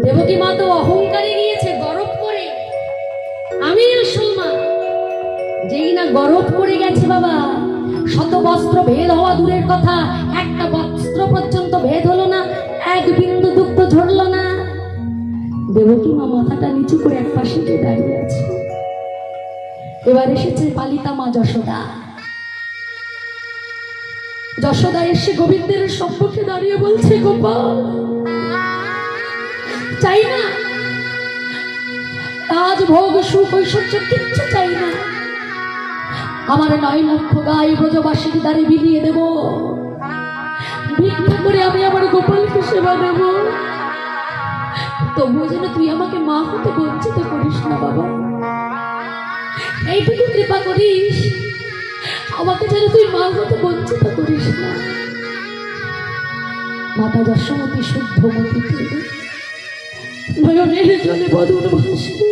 দেবকী মা তো অহংকারে গিয়েছে গরব করে, আমি আসল মা। যেই না গরব করে গেছে বাবা, শত বস্ত্র ভেদ হওয়া দূরের কথা, একটা বস্ত্র পর্যন্ত ভেদ হলো না, এক বিন্দু দুঃখ ঝরলো না। দেবকী মা মাথাটা নিচু করে এক পাশে গিয়ে দাঁড়িয়ে আছে। এবার এসেছে পালিতা মা যশোদা। যশোদা এসে গোবিন্দের সম্মুখে দাঁড়িয়ে বলছে, গোপাল চাই না রাজ ভোগ সুখ ঐশ্বর্য কিচ্ছু চাই না, আমার 9 লক্ষ গাই ব্রজবাসীকে দ্বারে বিলিয়ে দেব, ভিক্ষা করে আমি আমার গোপালকে সেবা দেব, তবুও যেন তুই আমাকে মা হতে বঞ্চিত করিস না বাবা, এইটুকু কৃপা করিস, আমাকে যেন তুই মা হতে বঞ্চিত করিস না। মাতা যশোমতী শুদ্ধমতীকে নয়নের জলে বদন ভাসবে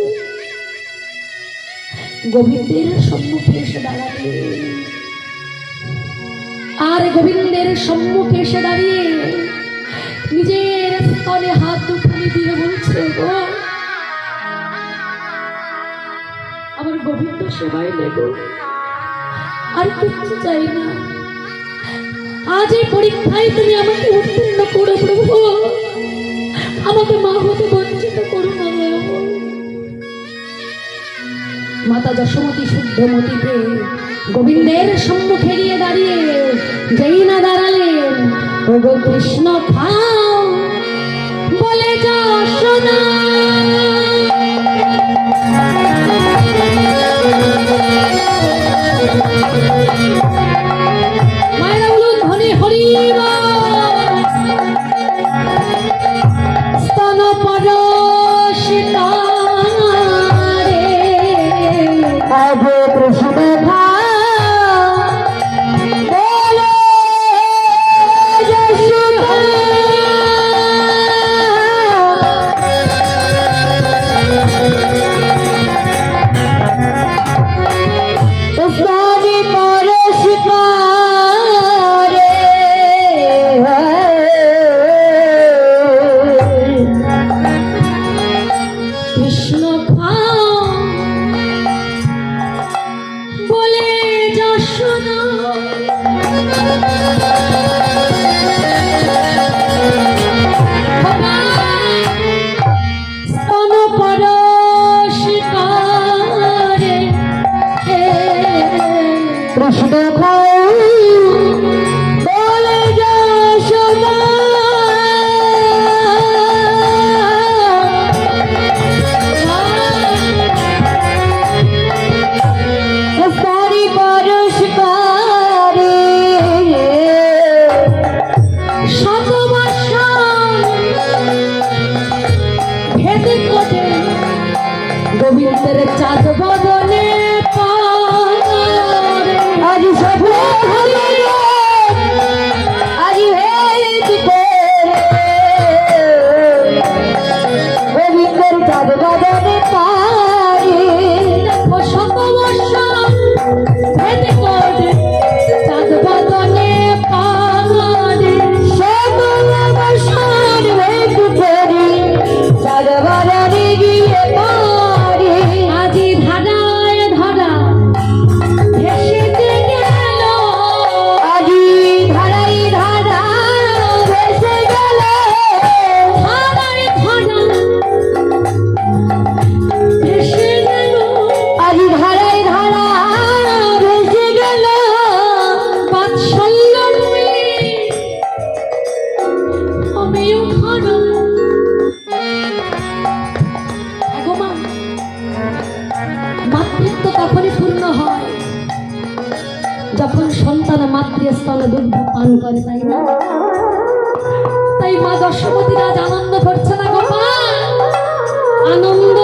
গোবিন্দের সম্মুখে এসে দাঁড়াবে, আর গোবিন্দের সম্মুখে এসে দাঁড়িয়ে নিজের স্তনে হাত দুখানি দিয়ে বলছে, গো আমার গোবিন্দ সেবায় লেগো, আর কিচ্ছু চাই না, আজ এই পরীক্ষায় তুমি আমাকে উত্তীর্ণ করো প্রভু, আমাকে মা হতে বঞ্চিত করো না। মাতা যশোমতী শুদ্ধমতীকে গোবিন্দের সম্মুখে গিয়ে দাঁড়িয়ে যেই না দাঁড়ালেন, ওগো কৃষ্ণ খাও বলে যশোদা, মায়েরা বলুন ধনী হরিবা, স্তন পরশিতা আজ কৃষ্ণ খাও বলে যশোদা, স্তনে পরশিকারে কৃষ্ণ খাও বলে যশোদা, স্তন পরশিকারে কৃষ্ণ খাও বলে যশোদা, স্তনে পরশিকারে শত বৎসর ভেদ করে গোবিন্দের চাঁদ বদনে পারে, আজ সফল হলো যখন সন্তান মাতৃস্তন দুগ্ধ পান করে, তাই না? তাই মা যশোমতী আজ আনন্দ করছে না গোপাল, আনন্দ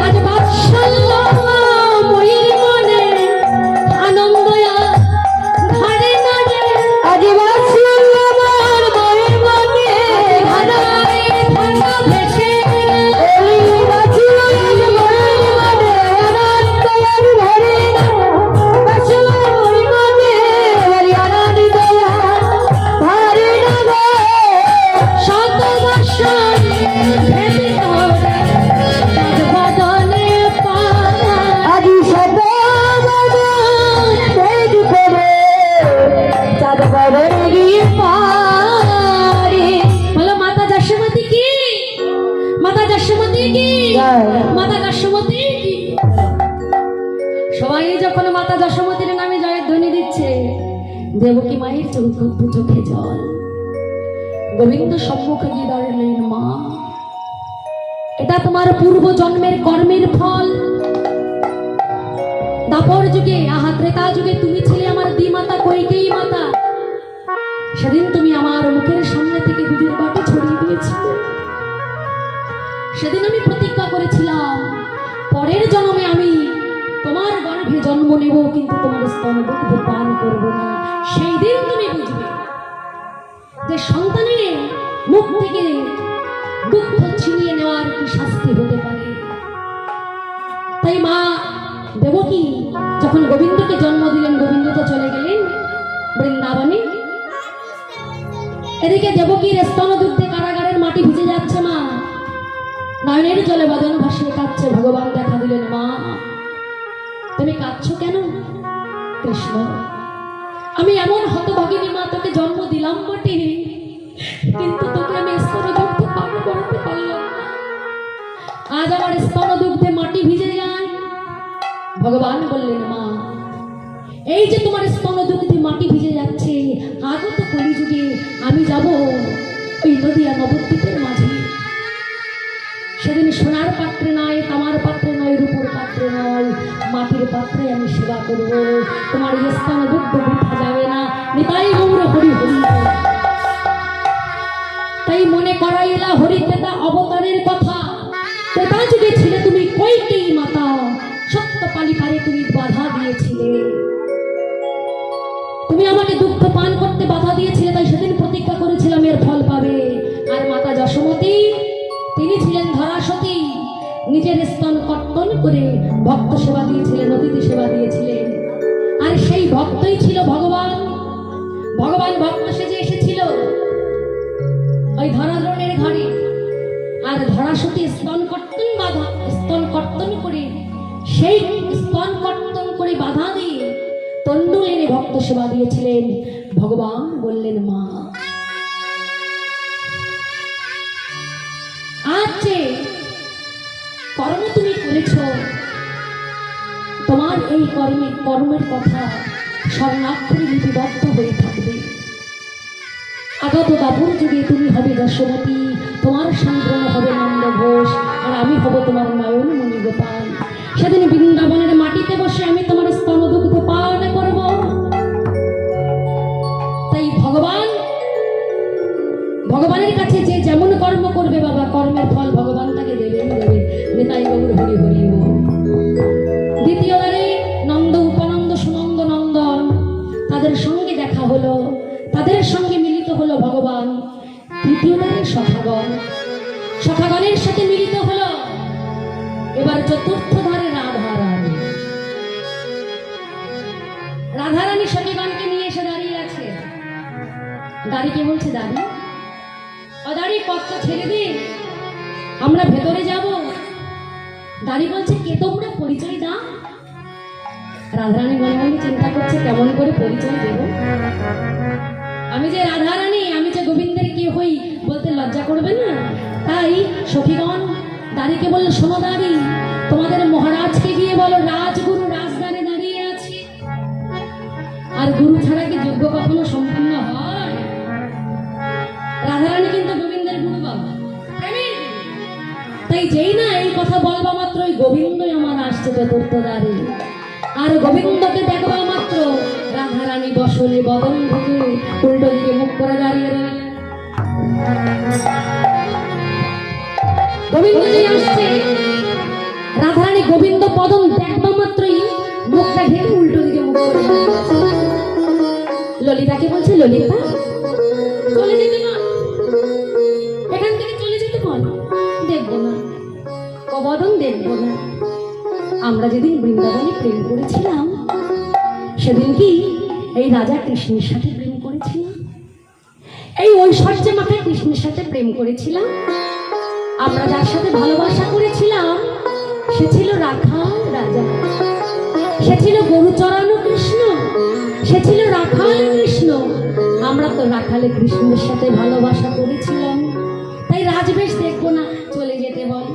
আজ বাৎসল্য ময়ূর মনে, আনন্দ ঘরে নারে, আজ বাৎসল্য আমার মনের মনে, ঘরে থাকা ভেসে এই বাৎসল্য আমার মনের মনে, আনন্দ আর ভরে না। বাৎসল্য মনের মনে, আমার আনন্দ আর ভরে না গো। শত বৎসর ভেবে ধরে চাঁদ বদনে পায়। আজ শত বদন ভেদ করে চাঁদ বদন গিয়ে পারে। বলো মাতা যশোমতী কি, মাতা যশোমতী কি, মাতা যশোমতী কি। সবাই যখন মাতা যশোমতীর নামে জয়ের ধ্বনি দিচ্ছে, দেবকী মায়ের চোখে জল। গোবিন্দ সম্মুখে গিয়ে দাঁড়ালেন, মা এটা তোমার পূর্ব জন্মের কর্মের ফল। দাপর যুগে, আহা ত্রেতা যুগে তুমি ছিলে আমার দ্বিমাতা কইকেয়ী মাতা। সেদিন তুমি আমার মুখের সামনে থেকে দুধের বাটি ছড়িয়ে দিয়েছিলে। সেদিন আমি প্রতিজ্ঞা করেছিলাম, পরের জন্মে আমি তোমার গর্ভে জন্ম নেব, কিন্তু তোমার স্তন দুগ্ধ পান করব না। সেই দিন তুমি বুঝবে যে সন্তানের মুখ থেকে দুগ্ধ ছিনিয়ে নেওয়ার কি শাস্তি হতে পারে। তাই মা দেবকী যখন গোবিন্দকে জন্ম দিলেন, গোবিন্দ তো চলে গেলেন বৃন্দাবনে। এদিকে দেবকীর স্তন দুগ্ধে কারাগারের মাটি ভিজে যাচ্ছে, মা নয়নের জলে বদন ভাসিয়ে কাঁদছে। ভগবান দেখা দিলেন, মা তুমি কাঁদছো কেন? কৃষ্ণ, আমি এমন হতভাগিনী মা, তোকে জন্ম দিলাম বটে, কিন্তু তোকে আমি স্তন দুগ্ধ পান করাতে পারলাম না। আজ আমার স্তন দুগ্ধে মাটি ভিজে যায়। ভগবান বললেন, মা এই যে তোমার স্তন দুগ্ধে মাটি ভিজে যাচ্ছে, আগত কলিযুগে আমি যাব ওই নদিয়া নবদ্বীপের মাঝে। সেদিন সোনার পাত্রে নয়, তামার পাত্রে নয়, রূপোর পাত্রে নয়, মাটির পাত্রে আমি সেবা করব। তোমার এই স্তন দুগ্ধ বৃথা যাবে না। নিতাই গৌর হরি হরি। তাই মনে করাইলা হরি ত্রেতা অবতারের কথা। ত্রেতা যুগে ছিলে তুমি কইকেয়ী মাতা, সত্য পালিকারে তুমি বাধা দিয়েছিলে। তুমি আমাকে দুগ্ধ পান করতে বাধা দিয়েছিলে, তাই সেদিন প্রতিজ্ঞা করেছিলাম এর ফল পাবে। আর মাতা যশোমতী তিনি ছিলেন ধরাসতী, নিজের স্তন কর্তন করে ভক্ত সেবা দিয়েছিলেন, অতিথি সেবা দিয়েছিলেন। আর সেই ভক্তই ছিল ভগবান। ভগবান ভক্ত সেজে এসেছিল ওই ধরাধরণের ঘরে। আর ধরাসতী স্তন কর্তন করে সেই স্তন কর্তন করে বাধা দিয়ে তন্ডুল এনে ভক্ত সেবা দিয়েছিলেন। ভগবান বললেন, মা আজ যে কর্ম তুমি করেছ, তোমার এই কর্মের কথা স্বর্ণাক্ষরে লিপিবদ্ধ হয়ে থাকবে। আগত দাপুর যুগে তুমি হবে যশোমতী, তোমার সন্তান হবে নন্দ ঘোষ, আর আমি হব তোমার নয়ন মণি গোপাল। সেদিন বৃন্দাবনের মাটিতে বসে আমি তোমার স্তন দুগ্ধ পান করব। তাই ভগবানের কাছে যে যেমন কর্ম করবে বাবা, কর্মের ফল ভগবান তাকে দেবেন দেবে। নিতাই গৌর হরি হরি। দ্বিতীয় দ্বারে নন্দ উপানন্দ সুনন্দ নন্দন তাদের সঙ্গে দেখা হলো, তাদের সঙ্গে মিলিত হলো ভগবান। তৃতীয় দ্বারে সখাগণের সাথে মিলিত হলো। এবার চতুর্থ ধারে রাধারানী সখীগণকে নিয়ে এসে দাঁড়িয়ে আছে। দাঁড়িয়ে বলছে, দাঁড়ি ও দাঁড়ি পথটা ছেড়ে দিন, আমরা ভেতরে যাব। দাঁড়ি বলছে, কে তোমরা, পরিচয় দাও। রাধারানী মনে মনে চিন্তা করছে, কেমন করে পরিচয় দেব। আমি যে রাধারানী, আমি যে গোবিন্দের কে হই বলতে লজ্জা করবে না। তাই সখীগণ দাঁড়িকে বলল, শোনো দাঁড়ি, তোমাদের মহারাজকে গিয়ে বলো রাজগুরু রাজদানে দাঁড়িয়ে আছে। আর গুরু ছাড়া কি যজ্ঞ কখনো সম্পূর্ণ হয়? রাধারানী কিন্তু গোবিন্দের গুরু বাবা, তাই যেই না এই কথা বলবা মাত্রই গোবিন্দই আমার আসছে চতুর্থ দ্বারে। আর গোবিন্দকে দেখবা মাত্র রাধারানী বসনে বদন থেকে উল্টো দিকে মুখ করে দাঁড়িয়ে রইল। গোবিন্দ যে আসছে, রাধারানী গোবিন্দ পদন দেখবা মাত্রই মুখটা ঢেকে উল্টো দিকে মুখ করে দাঁড়িয়ে আছে। ললিতাকে বলছে, ললিতা চলে যেতে না, এখান থেকে চলে যেতে বল। দেখবো না, কবদন দেখবো না। আমরা যেদিন বৃন্দাবনে প্রেম করেছিলাম, সেদিন কি এই রাজা কৃষ্ণের সাথে প্রেম করেছিলাম? এই ঐশ্বর্য মাথায় কৃষ্ণের সাথে প্রেম করেছিলাম। আমরা যার সাথে ভালোবাসা করেছিলাম সে ছিল রাখাল রাজা, সে ছিল গরু চড়ানো কৃষ্ণ, সে ছিল রাখাল কৃষ্ণ। আমরা তো রাখালে কৃষ্ণের সাথে ভালোবাসা করেছিলাম, তাই রাজবেশ দেখবো না, চলে যেতে বল।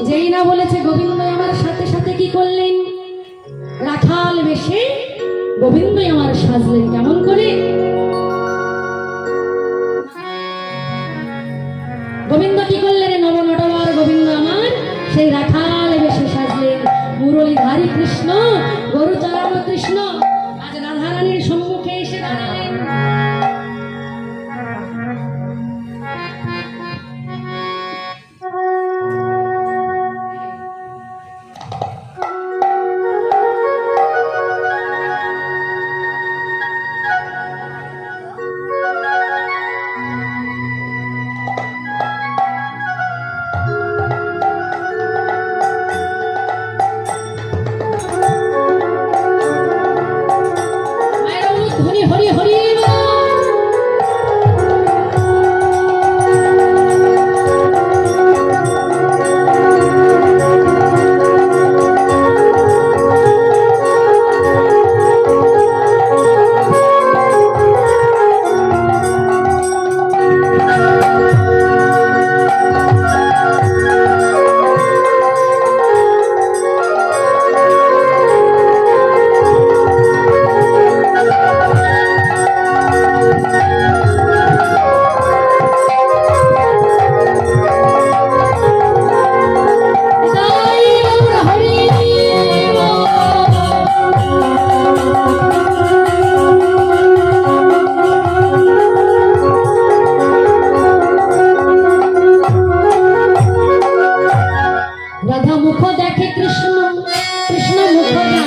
যেই না বলেছে গোবিন্দ আমার সাথে সাথে কি করলেন? রাখাল বেশে গোবিন্দই আমার সাজলেন। কেমন করে? গোবিন্দ কি করলেন? নবনটবর গোবিন্দ আমার সেই রাখাল বেশে সাজলেন। মুরলীধারী কৃষ্ণ, গরু চড়ানো কৃষ্ণ আজ রাধারানীর সম্মুখে এসে দাঁড়ালেন। হরি হরি হরি রাধা মুখ দেখে কৃষ্ণ, কৃষ্ণ মুখ রাধা।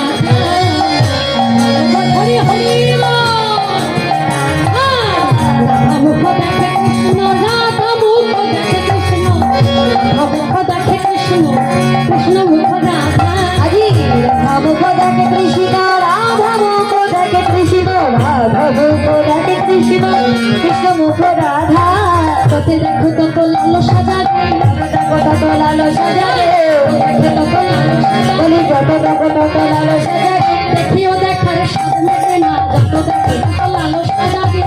হরি হরি রাধা মুখ দেখে কৃষ্ণ, রাধা মুখ দেখে কৃষ্ণ, রাধা মুখ দেখে কৃষ্ণ, কৃষ্ণ মুখ রাধা। আজি রাধা মুখ দেখে কৃষ্ণ, রাধা মুখ দেখে কৃষ্ণ, রাধা মুখ দেখে কৃষ্ণ, কৃষ্ণ মুখ রাধা। ততে দেখো তত লালো সাজাবে, দেখো তত লালো সাজাবে, দেখো তত লালো সাজাবে, বলি যত দেখো তত লালো সাজাবে। দেখিও দেখার স্বাদ মেটে না, যত দেখো তত লালো সাজাবে।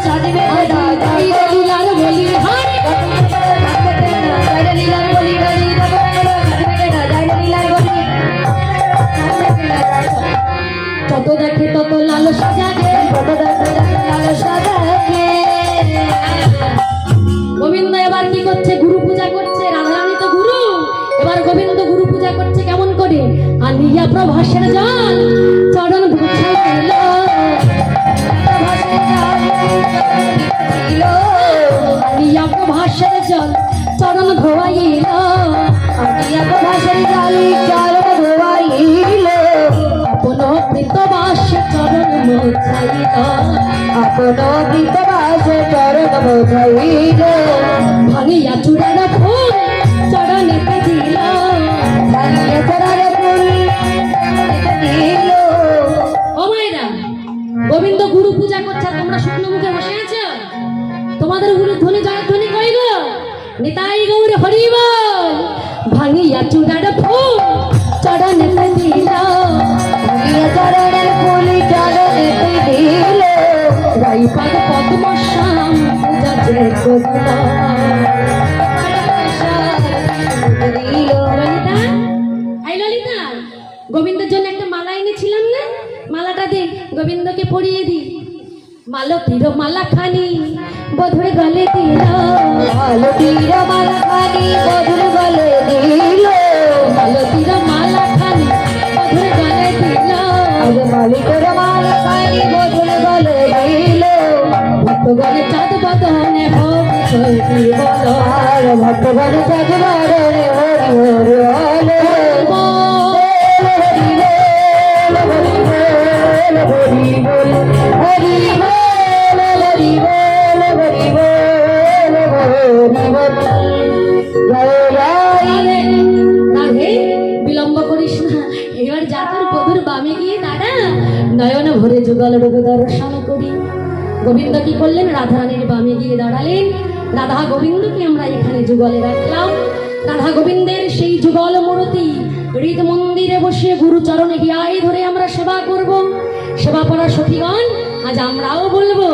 সাজিবে না তাই লীলার বলি হারি, লীলার বলি গালি সাজিবে না, যাই লীলার বলি। যত দেখে তত লালো সাজাবে, যত দেখো তত লালো সাজাবে। গোবিন্দ এবার কি করছে? গুরু পূজা করছে। রাধারানী তো গুরু, এবার গোবিন্দ গুরু পূজা করছে। কেমন করে? আনিয়া প্রভাসের জল চরণ ধুছাইল, আনিয়া প্রভাসের জল চরণ ধোয়াইল, আনিয়া প্রভাসের জল চরণ ধোয়াইল, আপন প্রীতবাস চরণ মোছাইল, আপন প্রীতবাস চরণ মোছাইল, ভাঙিয়া চূড়ার ফুল চরণেতে দিল, ভাঙিয়া চূড়ার ফুল দিল। ও মায়েরা, গোবিন্দ গুরু পূজা করছে, তোমরা শুকনো মুখে বসে আছো। তোমাদের গুরু ধ্বনি জয়ধ্বনি কই গো? নিতাই গৌর হরি বল। ভাঙিয়া চূড়ার ফুল চরণেতে দিল, ভাঙিয়া চরণের ফুল চরণেতে দিল, রাইপাদ পদ্ম শ্যাম পূজা যে করল। ললিতা, এই ললিতা, গোবিন্দের জন্য একটা মালা এনেছিলাম না, মালাটা দে, গোবিন্দকে পরিয়ে দি। মালতীর মালা খানি বধুর গলে দিল, মালতীর মালা খানি কি বলো আর ভগবান জাগরণে হরি হরি বলে হরি বল হরি বল হরি বল হরি বল হরি বল জয় জয় রাধে বিলম্ব করিস না, এবার যা তোর বধুর বামে গিয়ে দাঁড়া, নয়ন ভরে যুগল রূপ দর্শন করি। গোবিন্দ কি করলেন? রাধারানীর বামে গিয়ে দাঁড়ালেন। রাধা গোবিন্দকে আমরা এখানে যুগলে রাখলাম। রাধা গোবিন্দের সেই যুগল মূর্তি হৃদ মন্দিরে বসে গুরুচরণে হিয়ায় ধরে আমরা সেবা করব। সেবা করা সখীগণ আজ আমরাও বলবো